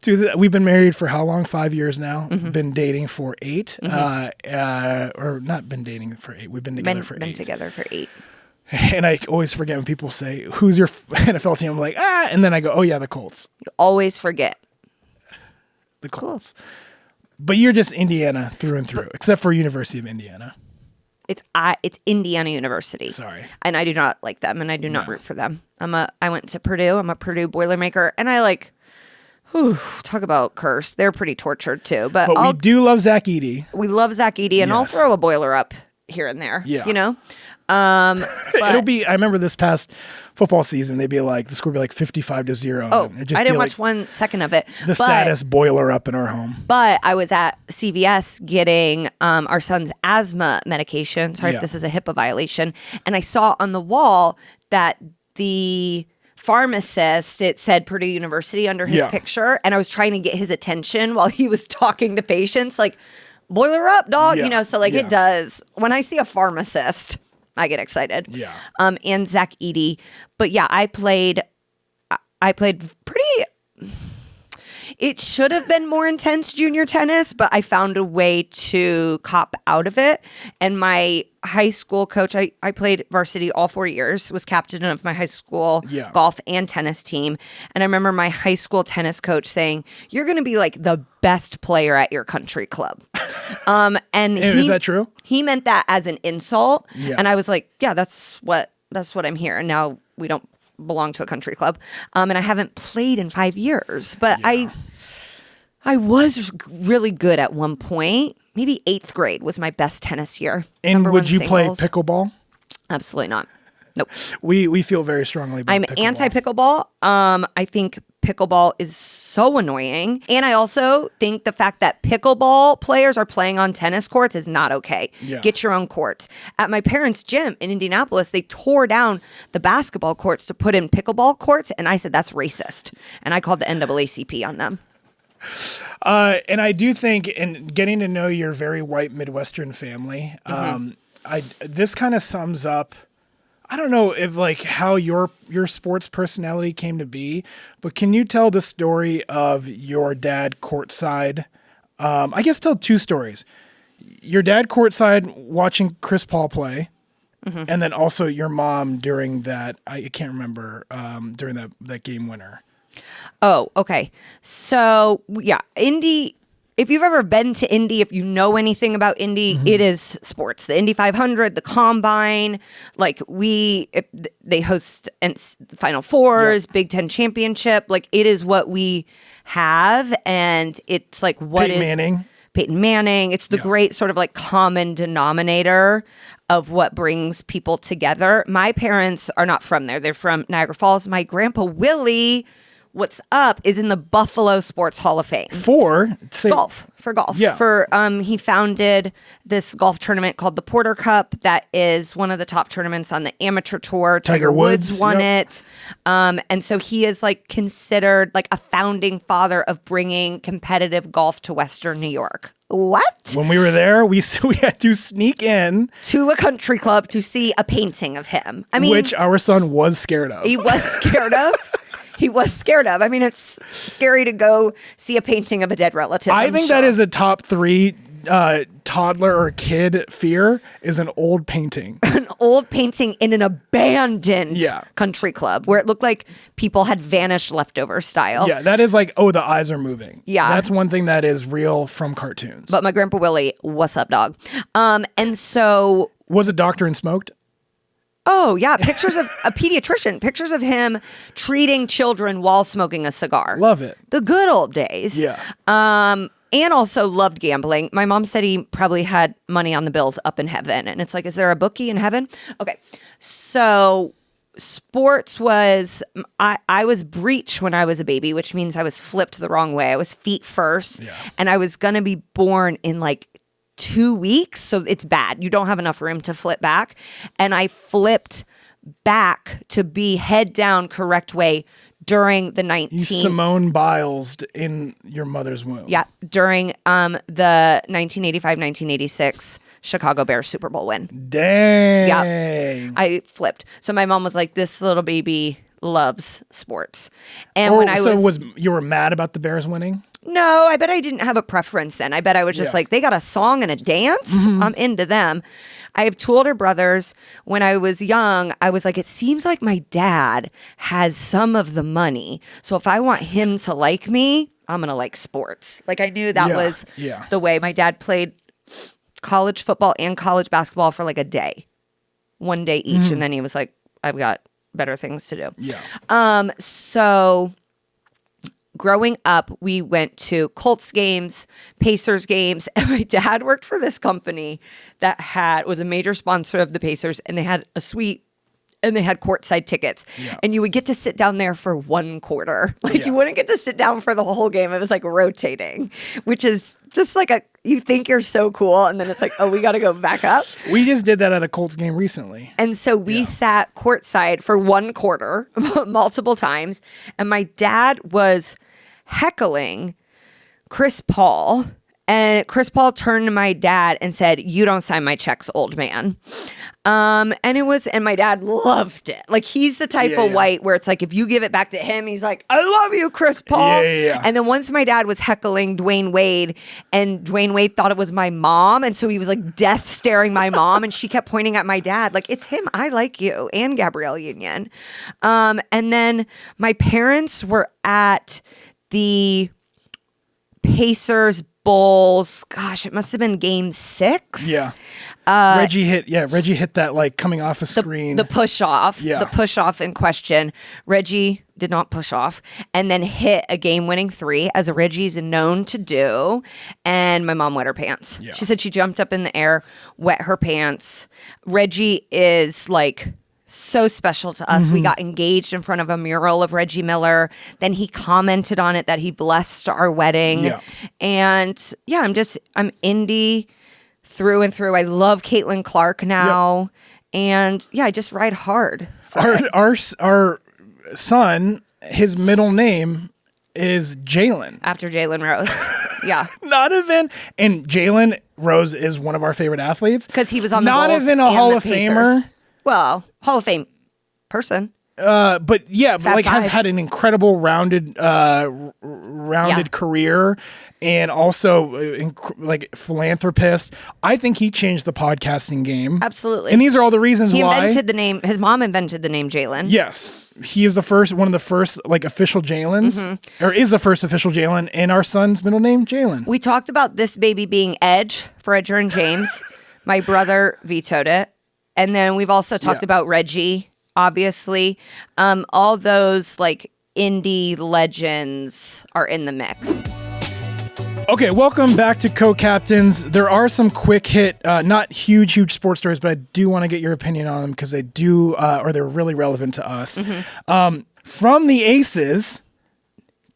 Dude, we've been married for how long? 5 years now. Been dating for 8. Or not been dating for 8. We've been together for 8. Been together for 8. And I always forget when people say, who's your NFL team? I'm like, and then I go, oh yeah, the Colts. You always forget. The Colts. But you're just Indiana through and through, except for University of Indiana. It's Indiana University. Sorry. And I do not like them, and I do not root for them. I went to Purdue. I'm a Purdue Boilermaker, and I like, talk about cursed. They're pretty tortured too. But we do love Zach Edey. We love Zach Edey, and I'll Yes. throw a boiler up here and there. Yeah. You know? It'll be, I remember this past football season, they'd be like, the score would be like 55-0. Oh, and it'd just I didn't be watch like 1 second of it. the saddest boiler up in our home. But I was at CVS getting our son's asthma medication. Sorry Yeah. if this is a HIPAA violation. And I saw on the wall that the pharmacist. It said Purdue University under his picture. And I was trying to get his attention while he was talking to patients, like, boiler up, dog. Yeah. You know, so like it does. When I see a pharmacist, I get excited. Yeah. And Zach Edey. But yeah, I played pretty... It should have been more intense junior tennis, but I found a way to cop out of it. And my high school coach, I played varsity all 4 years, was captain of my high school golf and tennis team. And I remember my high school tennis coach saying, "You're going to be like the best player at your country club." And is that true? He meant that as an insult. Yeah. And I was like, yeah, that's what I'm here. And now we don't belong to a country club. And I haven't played in 5 years, but I was really good at one point. Maybe 8th grade was my best tennis year. And would you play pickleball? Absolutely not. Nope. We feel very strongly about I'm pickleball. anti-pickleball. I think pickleball is so annoying. And I also think the fact that pickleball players are playing on tennis courts is not okay. Yeah. Get your own courts. At my parents' gym in Indianapolis, they tore down the basketball courts to put in pickleball courts. And I said, that's racist. And I called the NAACP on them. And I do think, in getting to know your very white Midwestern family, this kind of sums up, I don't know if like how your sports personality came to be, but can you tell the story of your dad courtside? I guess tell 2 stories. Your dad courtside watching Chris Paul play, and then also your mom during that, I can't remember, during that game winner. Oh, okay. So, yeah, Indy, if you've ever been to Indy, if you know anything about Indy, it is sports. The Indy 500, the Combine, like they host Final Fours, Big Ten Championship. Like, it is what we have, and it's like Peyton Manning. It's the great sort of like common denominator of what brings people together. My parents are not from there. They're from Niagara Falls. My grandpa Willie... What's up is in the Buffalo Sports Hall of Fame for golf. Yeah. He founded this golf tournament called the Porter Cup. That is one of the top tournaments on the amateur tour. Tiger Woods won it. And so he is like considered like a founding father of bringing competitive golf to Western New York. What? When we were there, we had to sneak in to a country club to see a painting of him. I mean, which our son was scared of. He was scared of. He was scared of. I mean, it's scary to go see a painting of a dead relative. I think that is a top 3 toddler or kid fear is an old painting. An old painting in an abandoned country club where it looked like people had vanished leftover style. Yeah, that is like, oh, the eyes are moving. Yeah. That's one thing that is real from cartoons. But my grandpa Willie, what's up, dog? And so... Was it Doctor and Smoked? Oh, yeah. Pictures of a pediatrician. Pictures of him treating children while smoking a cigar. Love it. The good old days. Yeah. And also loved gambling. My mom said he probably had money on the bills up in heaven. And it's like, is there a bookie in heaven? Okay. So sports was, I was breech when I was a baby, which means I was flipped the wrong way. I was feet first. Yeah. And I was going to be born in like 2 weeks. So it's bad. You don't have enough room to flip back. And I flipped back to be head down correct way during the 19... You Simone Biles'd in your mother's womb. Yeah, during the 1985-1986 Chicago Bears Super Bowl win. Dang. Yeah, I flipped. So my mom was like, this little baby loves sports. And when you were mad about the Bears winning? No, I bet I didn't have a preference then. I bet I was just like, they got a song and a dance? I'm into them. I have 2 older brothers. When I was young, I was like, it seems like my dad has some of the money. So if I want him to like me, I'm going to like sports. Like I knew that was the way. My dad played college football and college basketball for like a day. 1 day each. And then he was like, I've got better things to do. Yeah. So... Growing up, we went to Colts games, Pacers games, and my dad worked for this company that was a major sponsor of the Pacers, and they had a suite and they had courtside tickets. Yeah. And you would get to sit down there for one quarter. Like you wouldn't get to sit down for the whole game. It was like rotating, which is just like you think you're so cool. And then it's like, oh, we got to go back up. We just did that at a Colts game recently. And so we sat courtside for one quarter multiple times. And my dad was heckling Chris Paul. And Chris Paul turned to my dad and said, "You don't sign my checks, old man." And my dad loved it. Like he's the type of white where it's like, if you give it back to him, he's like, "I love you, Chris Paul." Yeah. And then once my dad was heckling Dwayne Wade, and Dwayne Wade thought it was my mom. And so he was like death staring my mom. And she kept pointing at my dad, like, "It's him. I like you." And Gabrielle Union. And then my parents were at the Pacers Bulls. Gosh, it must have been game 6. Yeah. Reggie hit that like coming off a screen. The push off. Yeah. The push off in question. Reggie did not push off and then hit a game winning 3, as Reggie's known to do. And my mom wet her pants. Yeah. She said she jumped up in the air, wet her pants. Reggie is like so special to us. We got engaged in front of a mural of Reggie Miller. Then he commented on it that he blessed our wedding. Yeah. And I'm indie through and through. I love Caitlin Clark now. Yep. And I just ride hard. Our son, his middle name is Jalen. After Jalen Rose. Yeah. Not even, and Jalen Rose is one of our favorite athletes. Because he was on the Not Bulls even a and Hall the of Pacers. Famer. Well, Hall of Fame person. But like has five. had an incredible rounded career, and also like philanthropist. I think he changed the podcasting game. Absolutely. And these are all the reasons why. Invented the name. His mom invented the name Jalen. Yes. He is one of the first like official Jalens, or is the first official Jalen, and our son's middle name, Jalen. We talked about this baby being Edge for Edger and James. My brother vetoed it. And then we've also talked about Reggie, obviously. All those like indie legends are in the mix. Okay, welcome back to Co-Captains. There are some quick hit, not huge sports stories, but I do want to get your opinion on them because they do, or they're really relevant to us. From the Aces,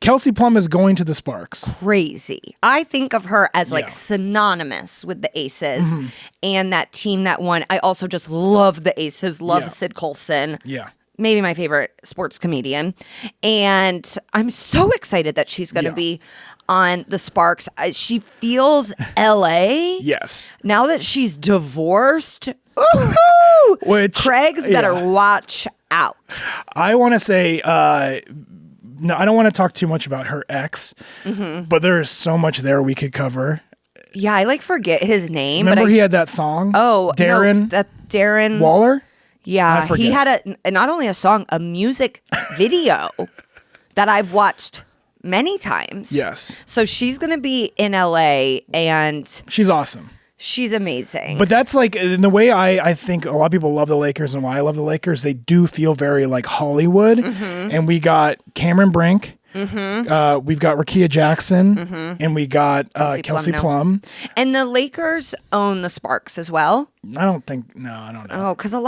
Kelsey Plum is going to the Sparks. Crazy. I think of her as like synonymous with the Aces and that team that won. I also just love the Aces, love Sid Colson. Yeah. Maybe my favorite sports comedian. And I'm so excited that she's going to be on the Sparks. She feels LA. Yes. Now that she's divorced, ooh, Which Craig's better watch out. I want to say, no, I don't want to talk too much about her ex, but there is so much there we could cover. Yeah, I like forget his name. Remember but he had that song? Oh, Darren. No, that Darren Waller? Yeah, he had not only a song, a music video that I've watched many times. Yes. So she's going to be in LA and She's awesome. she's amazing. But that's like, in the way I think a lot of people love the Lakers and why I love the Lakers, they do feel very like Hollywood. And we got Cameron Brink. We've got Rakia Jackson, and we got Kelsey Plum. And the Lakers own the Sparks as well. I don't know. Oh, because I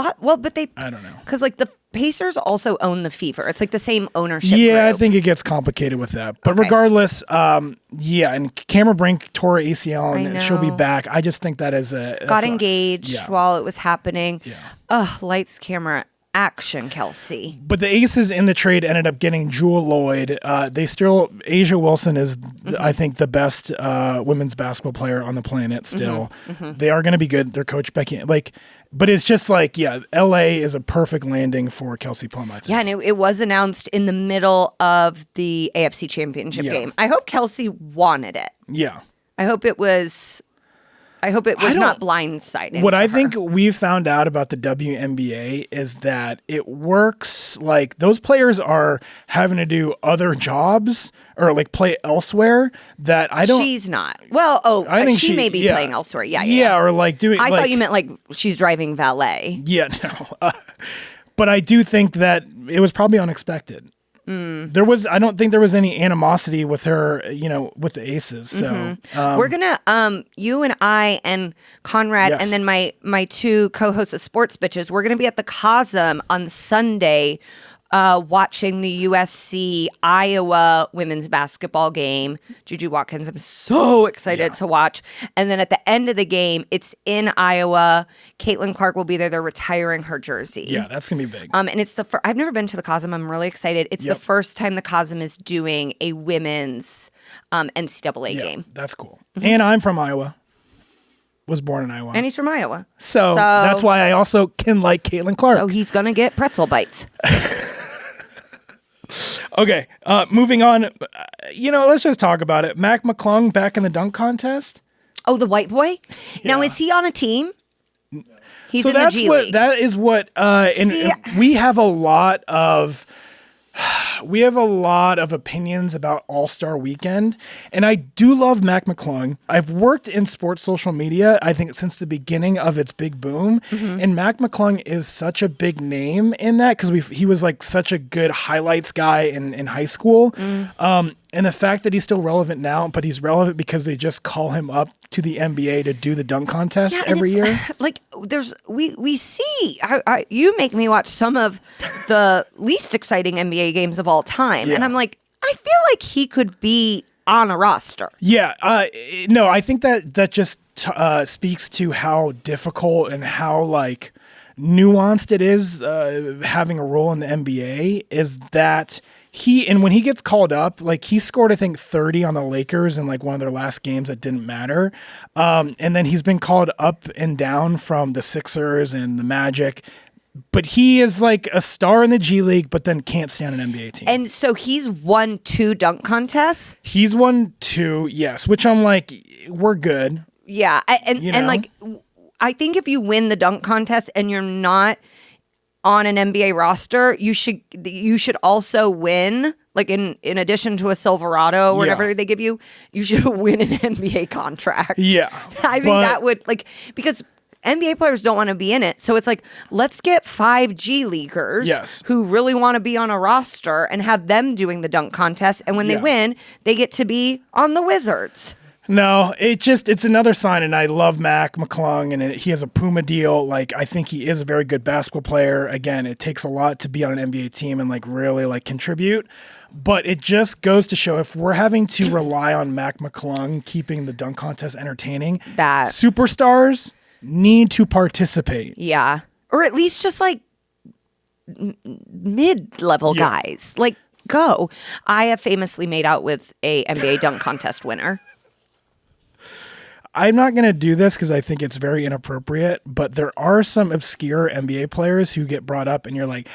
don't know. Because like the Pacers also own the Fever. It's like the same ownership Yeah, group. I think it gets complicated with that. But regardless, and Cameron Brink tore her ACL, and she'll be back. I just think that is got engaged while it was happening. Yeah. Lights, camera, action, Kelsey. But the Aces in the trade ended up getting Jewel Lloyd. Asia Wilson is, I think, the best women's basketball player on the planet still. They are going to be good. Their coach, Becky, but it's just like, LA is a perfect landing for Kelsey Plum, I think. Yeah, and it was announced in the middle of the AFC Championship game. I hope Kelsey wanted it. Yeah. I hope it was not blindsiding. What I think we found out about the WNBA is that it works like those players are having to do other jobs or like play elsewhere that I don't. She's not. Well, I think she may be playing elsewhere. Yeah. Or like doing. I thought you meant like she's driving valet. Yeah, no. But I do think that it was probably unexpected. I don't think there was any animosity with her, with the Aces. So we're gonna, you and I and Conrad, Yes. and then my two co-hosts of Sports Bitches, we're gonna be at the Cosm on Sunday, watching the USC Iowa women's basketball game. Juju Watkins, I'm so excited to watch. And then at the end of the game, it's in Iowa. Caitlin Clark will be there. They're retiring her jersey. Yeah, that's gonna be big. And it's I've never been to the Cosm. I'm really excited. It's the first time the Cosm is doing a women's NCAA game. That's cool. And I'm from Iowa. Was born in Iowa. And he's from Iowa. So that's why I also can like Caitlin Clark. So he's gonna get pretzel bites. Okay, moving on. Let's just talk about it. Mac McClung back in the dunk contest. Oh, the white boy? Now, is he on a team? He's in the G League. That is what, and we have a lot of opinions about All-Star Weekend, and I do love Mac McClung. I've worked in sports social media, I think, since the beginning of its big boom, and Mac McClung is such a big name in that because he was like such a good highlights guy in high school. And the fact that he's still relevant now, but he's relevant because they just call him up to the NBA to do the dunk contest every year. Like we see, you make me watch some of the least exciting NBA games of all time. And I'm like, I feel like he could be on a roster. Yeah. No, I think that just speaks to how difficult and how like nuanced it is having a role in the NBA is that when he gets called up, like he scored, I think 30 on the Lakers in like one of their last games that didn't matter. And then he's been called up and down from the Sixers and the Magic, but he is like a star in the G League, but then can't stand an NBA team. And so he's won 2 dunk contests. He's won 2. Yes. Which I'm like, we're good. Yeah. And like, I think if you win the dunk contest and you're not on an NBA roster, you should also win, like in addition to a Silverado or whatever they give you, you should win an NBA contract. Yeah. I think that would because NBA players don't want to be in it. So it's like, let's get 5 G Leaguers who really want to be on a roster and have them doing the dunk contest. And when they win, they get to be on the Wizards. No, it's another sign, and I love Mac McClung, and he has a Puma deal. Like, I think he is a very good basketball player. Again, it takes a lot to be on an NBA team and like really like contribute. But it just goes to show if we're having to rely on Mac McClung keeping the dunk contest entertaining, that superstars need to participate. Yeah, or at least just like mid-level guys. Like, go. I have famously made out with a NBA dunk contest winner. I'm not going to do this because I think it's very inappropriate, but there are some obscure NBA players who get brought up and you're like,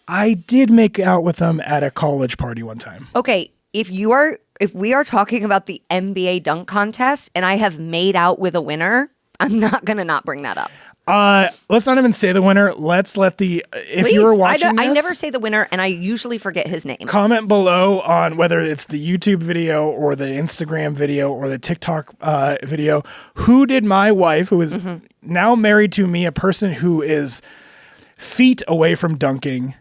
I did make out with them at a college party one time. Okay, if we are talking about the NBA dunk contest and I have made out with a winner, I'm not going to not bring that up. Let's not even say the winner. Let's let if you were watching this, I never say the winner, and I usually forget his name. Comment below on whether it's the YouTube video or the Instagram video or the TikTok video. Who did my wife, who is now married to me, a person who is feet away from dunking,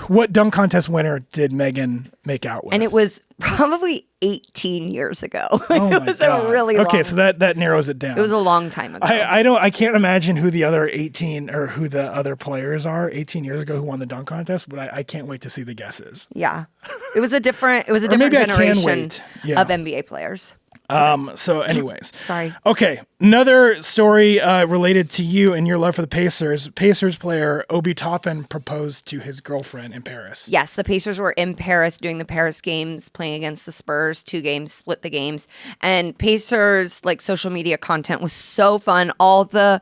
what dunk contest winner did Megan make out with? And it was probably 18 years ago. Oh my it was God. a really long. Okay, so that narrows it down. It was a long time ago. I can't imagine who the other 18 or who the other players are 18 years ago who won the dunk contest, but I can't wait to see the guesses. Yeah. It was a different generation of NBA players. So anyways. Sorry. Okay. Another story related to you and your love for the Pacers. Pacers player Obi Toppin proposed to his girlfriend in Paris. Yes, the Pacers were in Paris doing the Paris games, playing against the Spurs, 2 games, split the games. And Pacers like social media content was so fun. All the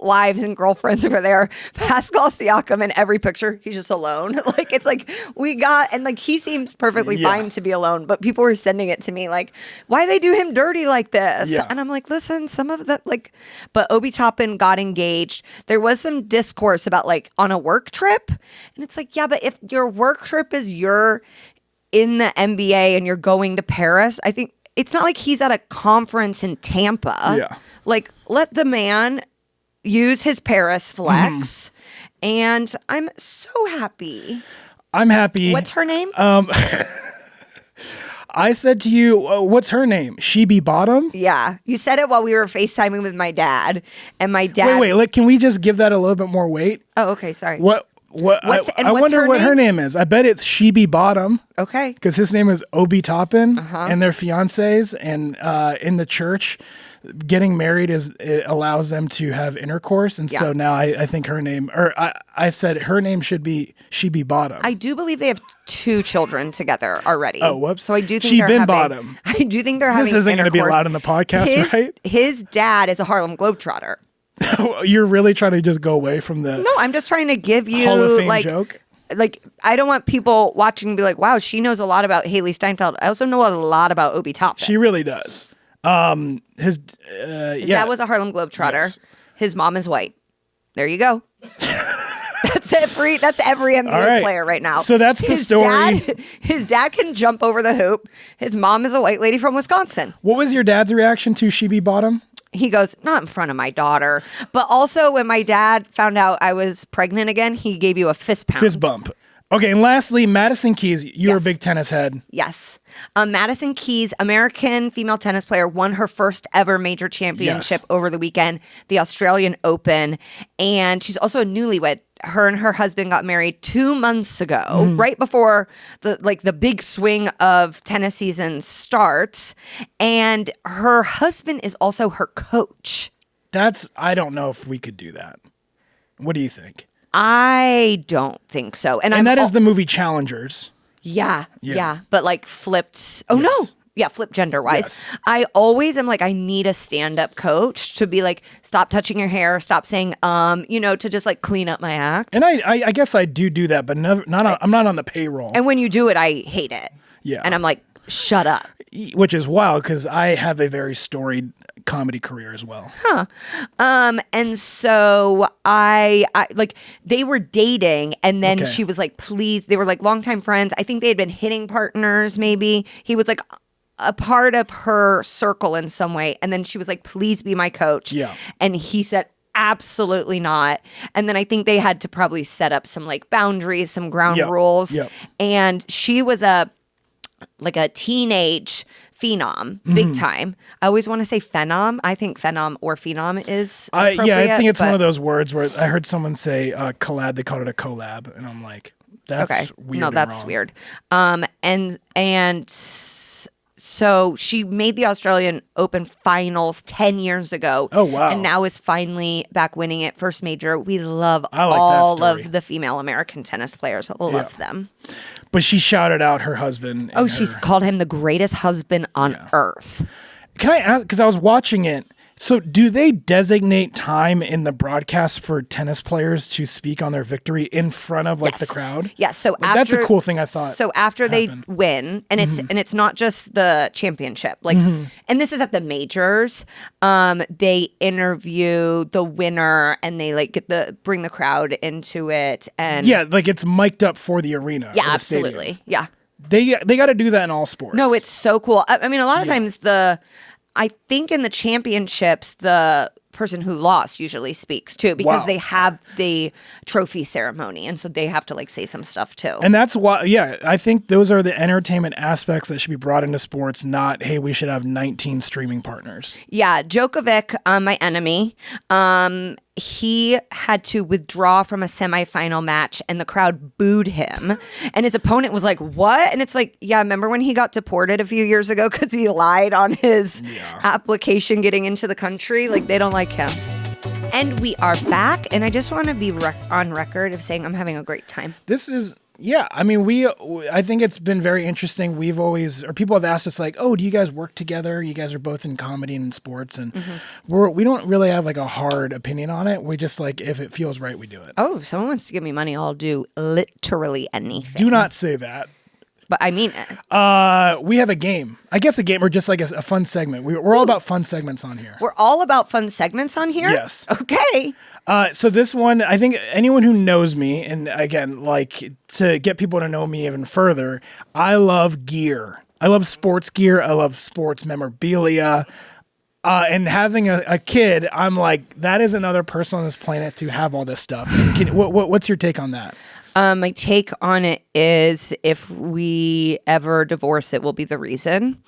wives and girlfriends were there. Pascal Siakam in every picture, he's just alone. Like it's like he seems perfectly fine to be alone, but people were sending it to me like, why they do him dirty like this? Yeah. And I'm like, listen, some of the but Obi Toppin got engaged. There was some discourse about like on a work trip. And it's like, yeah, but if your work trip is you're in the NBA and you're going to Paris, I think it's not like he's at a conference in Tampa. Yeah. Like, let the man use his Paris flex. And I'm so happy. I'm happy. What's her name? I said to you, what's her name? She Be Bottom? Yeah. You said it while we were FaceTiming with my dad. And my dad... Wait. Can we just give that a little bit more weight? Oh, okay. Sorry. I wonder what her name is. I bet it's She Be Bottom. Okay. Because his name is Obi Toppin, and they're fiancés. And in the church, getting married it allows them to have intercourse. And so now I think her name, or I said her name should be She Be Bottom. I do believe they have 2 children together already. Oh, whoops. So I do think She they're Been having, Bottom. I do think they're having This isn't going to be allowed in the podcast, right? His dad is a Harlem Globetrotter. You're really trying to just go away from the No, I'm just trying to give you Hall of Fame joke? Like, I don't want people watching to be like, wow, she knows a lot about Haley Steinfeld. I also know a lot about Obi Toppin. She really does. His dad was a Harlem Globetrotter. Yes. His mom is white. There you go. That's every NBA player right now. So that's the story. His dad can jump over the hoop. His mom is a white lady from Wisconsin. What was your dad's reaction to She Be Bottom? He goes, not in front of my daughter. But also when my dad found out I was pregnant again, he gave you a fist pound. Fist bump. Okay, and lastly, Madison Keys. You're a big tennis head. Yes. Madison Keys, American female tennis player, won her first ever major championship over the weekend, the Australian Open. And she's also a newlywed. Her and her husband got married 2 months ago, right before the big swing of tennis season starts. And her husband is also her coach. I don't know if we could do that. What do you think? I don't think so. And that is the movie Challengers. Yeah. But like flipped. Oh, yes. no. Yeah, flipped gender-wise. Yes. I always am like, I need a stand-up coach to be like, stop touching your hair, stop saying, to just like clean up my act. And I guess I do that, but I'm not on the payroll. And when you do it, I hate it. Yeah. And I'm like, shut up. Which is wild because I have a very storied comedy career as well. And so I like, they were dating, and then she was like, please, they were like longtime friends. I think they had been hitting partners, maybe. He was like a part of her circle in some way. And then she was like, please be my coach. Yeah. And he said, absolutely not. And then I think they had to probably set up some like boundaries, some ground rules. Yep. And she was a teenage phenom, big time. I always want to say phenom. I think phenom or phenom is appropriate. I think it's one of those words where I heard someone say collab. They called it a collab, and I'm like, that's weird. No, that's wrong. Weird. And so she made the Australian Open finals 10 years ago. Oh, wow. And now is finally back winning it. First major. We love all of the female American tennis players. Love them. But she shouted out her husband. She's called him the greatest husband on earth. Can I ask, because I was watching it, so do they designate time in the broadcast for tennis players to speak on their victory in front of the crowd? Yes. So that's a cool thing I thought. So after they win, and it's not just the championship, and this is at the majors, they interview the winner and they bring the crowd into it, and it's mic'd up for the arena. Yeah, absolutely. Yeah. They got to do that in all sports. No, it's so cool. I mean, a lot of times I think in the championships, the person who lost usually speaks too, because they have the trophy ceremony, and so they have to say some stuff too. And that's why, I think those are the entertainment aspects that should be brought into sports, not, hey, we should have 19 streaming partners. Yeah, Djokovic, my enemy, he had to withdraw from a semifinal match, and the crowd booed him, and his opponent was like, what? And it's like, yeah, remember when he got deported a few years ago because he lied on his application getting into the country? They don't like him. And we are back, and I just want to be on record of saying I'm having a great time. This is... Yeah, I mean, I think it's been very interesting. People have asked us oh, do you guys work together? You guys are both in comedy and sports, and we don't really have a hard opinion on it. We just if it feels right, we do it. Oh, if someone wants to give me money, I'll do literally anything. Do not say that. But I mean it. We have a game. I guess a game or just a fun segment. We're all about fun segments on here. We're all about fun segments on here? Yes. Okay. So this one, I think anyone who knows me, and again, to get people to know me even further, I love gear. I love sports gear. I love sports memorabilia. And having a kid, I'm like, that is another person on this planet to have all this stuff. What's your take on that? My take on it is if we ever divorce, it will be the reason.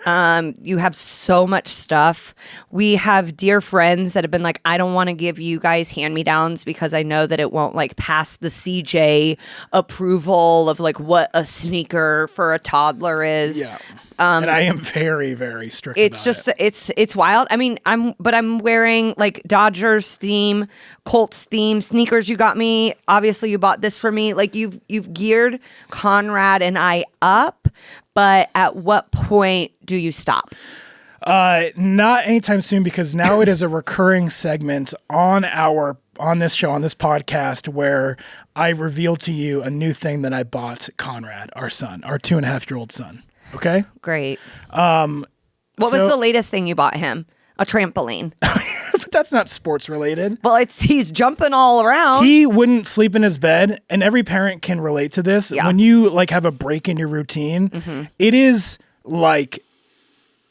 You have so much stuff. We have dear friends that have been like, I don't want to give you guys hand-me-downs because I know that it won't like pass the CJ approval of like what a sneaker for a toddler is. Yeah. And I am very, very strict. It's just it's wild. I mean, I'm wearing like Dodgers theme, Colts theme sneakers. You got me. Obviously, you bought this for me. Like you've geared Conrad and I up, but at what point do you stop? Not anytime soon, because now it is a recurring segment on this show, on this podcast, where I reveal to you a new thing that I bought Conrad, our son, our 2.5-year-old son. Okay. Great. What was the latest thing you bought him? A trampoline. But that's not sports related. Well, he's jumping all around. He wouldn't sleep in his bed, and every parent can relate to this. Yeah. When you like have a break in your routine, it is like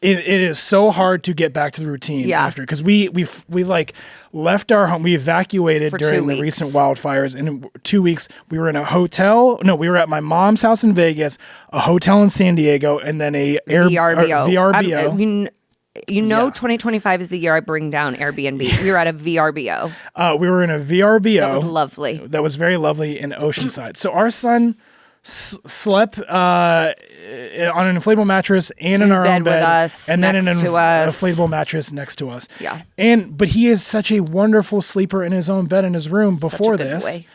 it is so hard to get back to the routine after, because we like left our home. We evacuated during the recent wildfires, and in 2 weeks we were in a hotel. No, we were at my mom's house in Vegas, a hotel in San Diego, and then a VRBO. 2025 is the year I bring down Airbnb. We were at a VRBO. We were in a VRBO. That was lovely. That was very lovely in Oceanside. So our son slept on an inflatable mattress and in our own bed with us, and then in an inflatable mattress next to us. Yeah. But he is such a wonderful sleeper in his own bed in his room before this. Boy.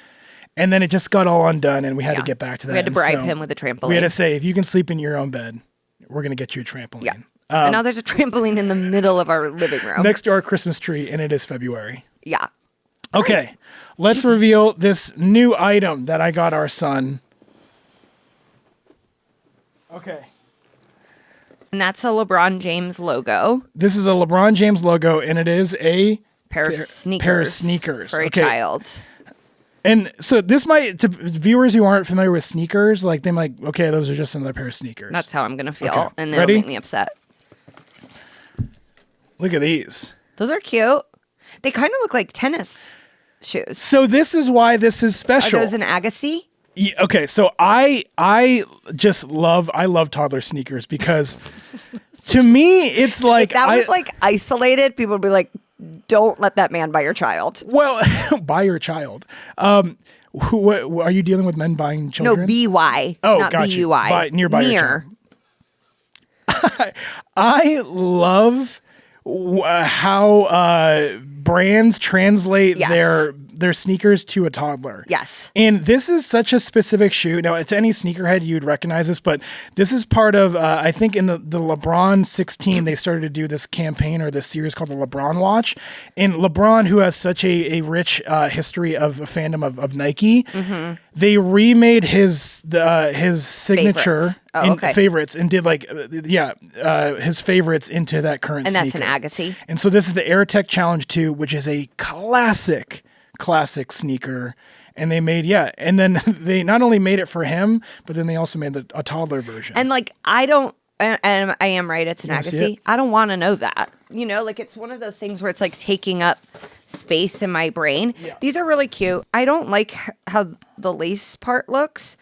And then it just got all undone, and we had to get back to that. We had to bribe him with a trampoline. We had to say, if you can sleep in your own bed, we're going to get you a trampoline. Yeah. And now there's a trampoline in the middle of our living room. Next to our Christmas tree, and it is February. Yeah. Okay. Let's reveal this new item that I got our son. Okay. And that's a LeBron James logo. This is a LeBron James logo, and it is a pair of sneakers for a child. And so this might, to viewers who aren't familiar with sneakers, like they might, okay, those are just another pair of sneakers. That's how I'm going to feel, and it'll make me upset. Look at these. Those are cute. They kind of look like tennis shoes. So this is why this is special. Are those an Agassi? Yeah, okay, so I love toddler sneakers, because to me it's like, if that was like isolated, people would be like, don't let that man buy your child. Well, buy your child. What, are you dealing with men buying children? No, B-Y. Oh, not got B-U-I. you. Near. Your child. I love how brands translate their sneakers to a toddler. Yes. And this is such a specific shoe. Now, to any sneakerhead, you'd recognize this, but this is part of, I think in the LeBron 16, they started to do this campaign or this series called the LeBron Watch. And LeBron, who has such a rich history of a fandom of Nike, they remade his signature favorites and did his favorites into that current sneaker. And that's an Agassi. And so this is the Air Tech Challenge 2, which is a classic sneaker. And they made, and then they not only made it for him, but then they also made a toddler version. And like, I am right, it's an Agassi. I don't want to know that. You know, like it's one of those things where it's like taking up space in my brain. Yeah. These are really cute. I don't like how the lace part looks.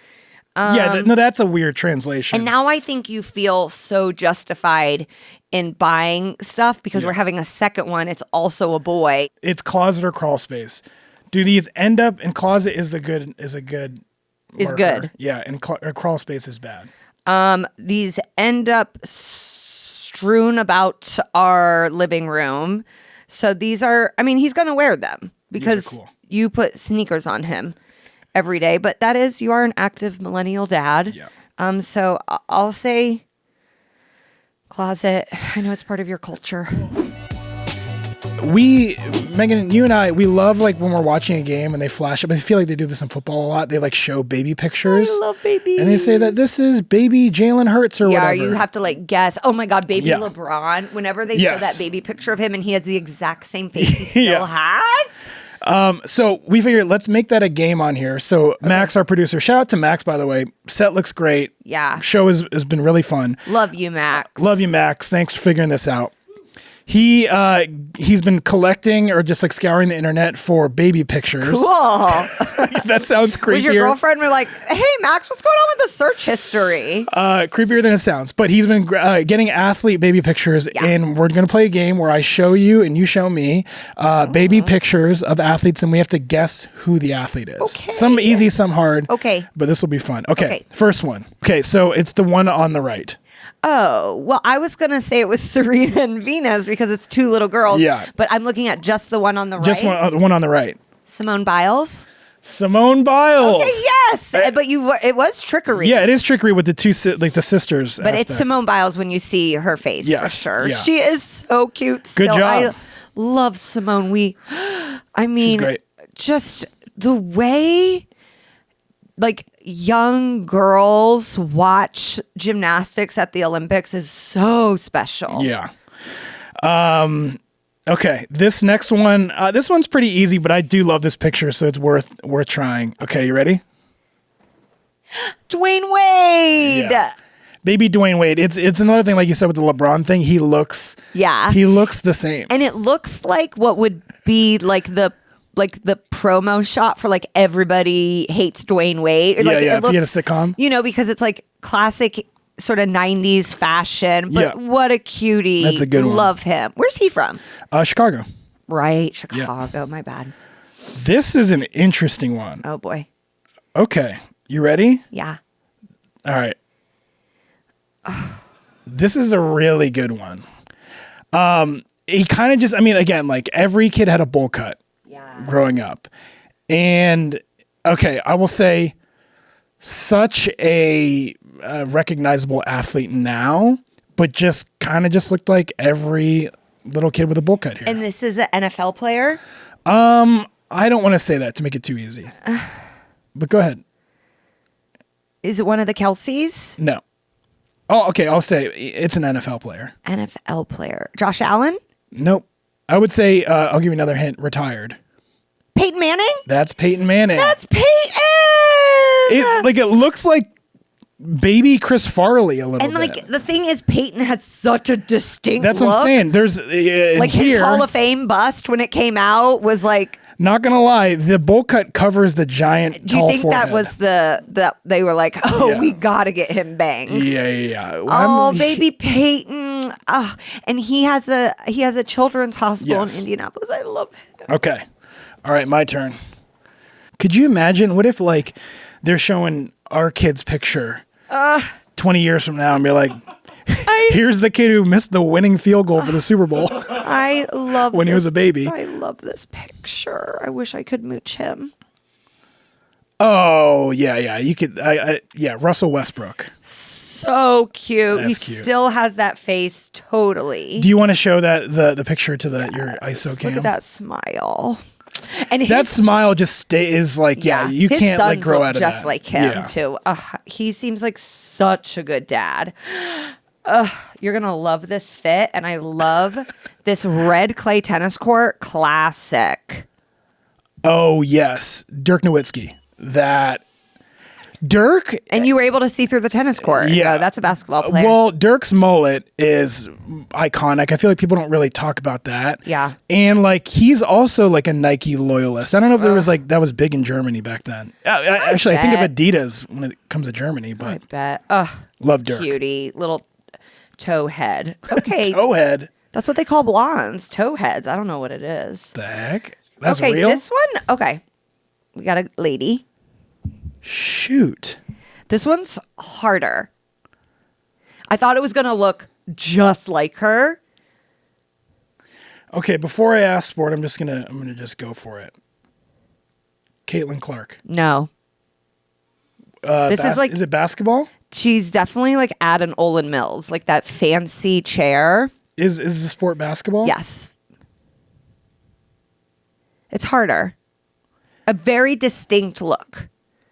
That's a weird translation. And now I think you feel so justified in buying stuff because we're having a second one. It's also a boy. It's closet or crawl space. Do these end up in closet? Is good. Yeah, and crawl space is bad. These end up strewn about our living room. So these are, I mean, he's going to wear them because you put sneakers on him every day. But you are an active millennial dad. Yeah. So I'll say closet. I know it's part of your culture. Megan, you and I, we love like when we're watching a game and they flash up. I feel like they do this in football a lot. They like show baby pictures. I love babies. And they say that this is baby Jalen Hurts or whatever. Yeah, you have to like guess. Oh my God, baby LeBron. Whenever they show that baby picture of him and he has the exact same face he still has. So we figured let's make that a game on here. So Max, our producer, shout out to Max, by the way. Set looks great. Yeah. Show has been really fun. Love you, Max. Love you, Max. Thanks for figuring this out. He's been collecting or just like scouring the internet for baby pictures. Cool. That sounds creepier. Was your girlfriend like, hey, Max, what's going on with the search history? Creepier than it sounds. But he's been getting athlete baby pictures, and we're going to play a game where I show you and you show me baby pictures of athletes, and we have to guess who the athlete is. Okay. Some easy, some hard. Okay. But this will be fun. Okay. First one. Okay, so it's the one on the right. Oh, well, I was going to say it was Serena and Venus because it's two little girls. Yeah. But I'm looking at just the one on the right. Just one on the right. Simone Biles. Simone Biles. Okay, yes. But it was trickery. Yeah, it is trickery with the two, like the sisters. But aspect. it's Simone Biles when you see her face, for sure. Yeah. She is so cute still. Good job. I love Simone. She's great. Just the way like young girls watch gymnastics at the Olympics is so special. Yeah. Okay, this next one, this one's pretty easy, but I do love this picture, so it's worth trying. Okay, you ready? Dwayne Wade. Yeah. Baby Dwayne Wade. It's another thing, like you said with the LeBron thing. He looks the same, and it looks like what would be like the promo shot for like Everybody Hates Dwayne Wade. Or yeah, like, yeah. If you had a sitcom, because it's like classic sort of 90s fashion. But what a cutie! That's a good one. Love him. Where's he from? Chicago. Right, Chicago. My bad. This is an interesting one. Oh boy. Okay, you ready? Yeah. All right. This is a really good one. He kind of just, I mean, again, like every kid had a bowl cut growing up. And okay, I will say such a recognizable athlete now, but just kind of just looked like every little kid with a bowl cut here. And this is an NFL player? I don't want to say that to make it too easy. But go ahead. Is it one of the Kelces? No. Oh, okay. I'll say it's an NFL player. NFL player. Josh Allen? Nope. I would say, I'll give you another hint, retired. Peyton Manning? That's Peyton Manning. That's Peyton! It looks like baby Chris Farley a little bit. And like the thing is, Peyton has such a distinct That's look. what I'm saying. There's like here, his Hall of Fame bust when it came out was like. Not gonna lie, the bowl cut covers the giant. Do you think forehead. that was the they were like, we gotta get him bangs? Yeah. Oh, baby Peyton. And he has a children's hospital in Indianapolis. I love him. Okay. All right, my turn. Could you imagine what if like they're showing our kid's picture 20 years from now and be like, here's the kid who missed the winning field goal for the Super Bowl. I love when he was a baby. I love this picture. I wish I could mooch him. Oh, yeah. You could, Russell Westbrook. So cute. That's He cute. still has that face totally. Do you want to show that the picture to your ISO cam? Look at that smile. And that smile just stays like, you his can't sons like grow look out of just that. like him too. He seems like such a good dad. You're gonna love this fit, and I love this red clay tennis court. Classic. Oh yes, Dirk Nowitzki. That Dirk, and you were able to see through the tennis court. Yeah, that's a basketball player. Well, Dirk's mullet is iconic. I feel like people don't really talk about that. Yeah, and like he's also like a Nike loyalist. I don't know if there was like that was big in Germany back then. Actually, I think of Adidas when it comes to Germany. But I bet. Love Dirk. Cutie little toe head. Okay, toe head. That's what they call blondes. Toe heads. I don't know what it is. The heck? That's okay, real? This one. Okay, we got a lady. Shoot. This one's harder. I thought it was going to look just like her. Okay, before I ask sport, I'm gonna just go for it. Caitlin Clark. No. This is like, is it basketball? She's definitely like at an Olin Mills, like that fancy chair. Is the sport basketball? Yes. It's harder. A very distinct look.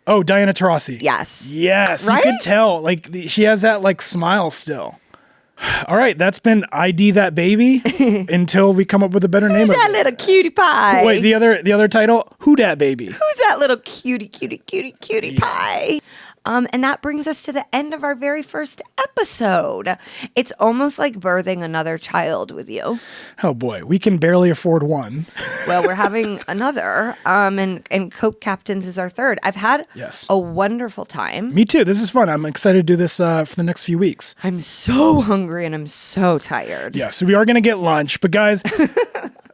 Oh, Diana Taurasi. Yes. Yes, right? You could tell. Like she has that like smile still. All right, that's been ID That Baby until we come up with a better name. Who's that little cutie pie? Wait, the other title, Who Dat Baby? Who's that little cutie pie? And that brings us to the end of our very first episode. It's almost like birthing another child with you. Oh boy, we can barely afford one. Well, we're having another, and co-captains is our third. I've had a wonderful time. Me too. This is fun. I'm excited to do this for the next few weeks. I'm so hungry and I'm so tired. Yeah, so we are going to get lunch. But guys,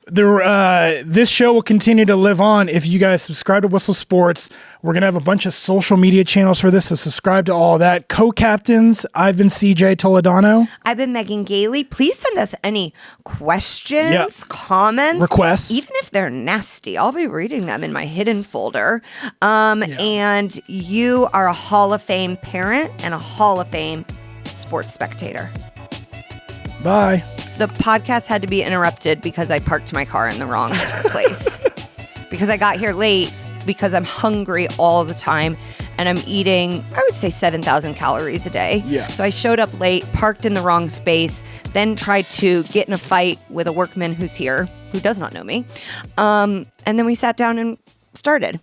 this show will continue to live on if you guys subscribe to Whistle Sports. We're going to have a bunch of social media channels for this, so subscribe to all that. Co-captains, I've been CJ Toledano. I've been Megan Gailey. Please send us any questions, comments, requests. Even if they're nasty, I'll be reading them in my hidden folder. And you are a Hall of Fame parent and a Hall of Fame sports spectator. Bye. The podcast had to be interrupted because I parked my car in the wrong place. Because I got here late, because I'm hungry all the time, and I'm eating, I would say, 7,000 calories a day. Yeah. So I showed up late, parked in the wrong space, then tried to get in a fight with a workman who's here, who does not know me. And then we sat down and started.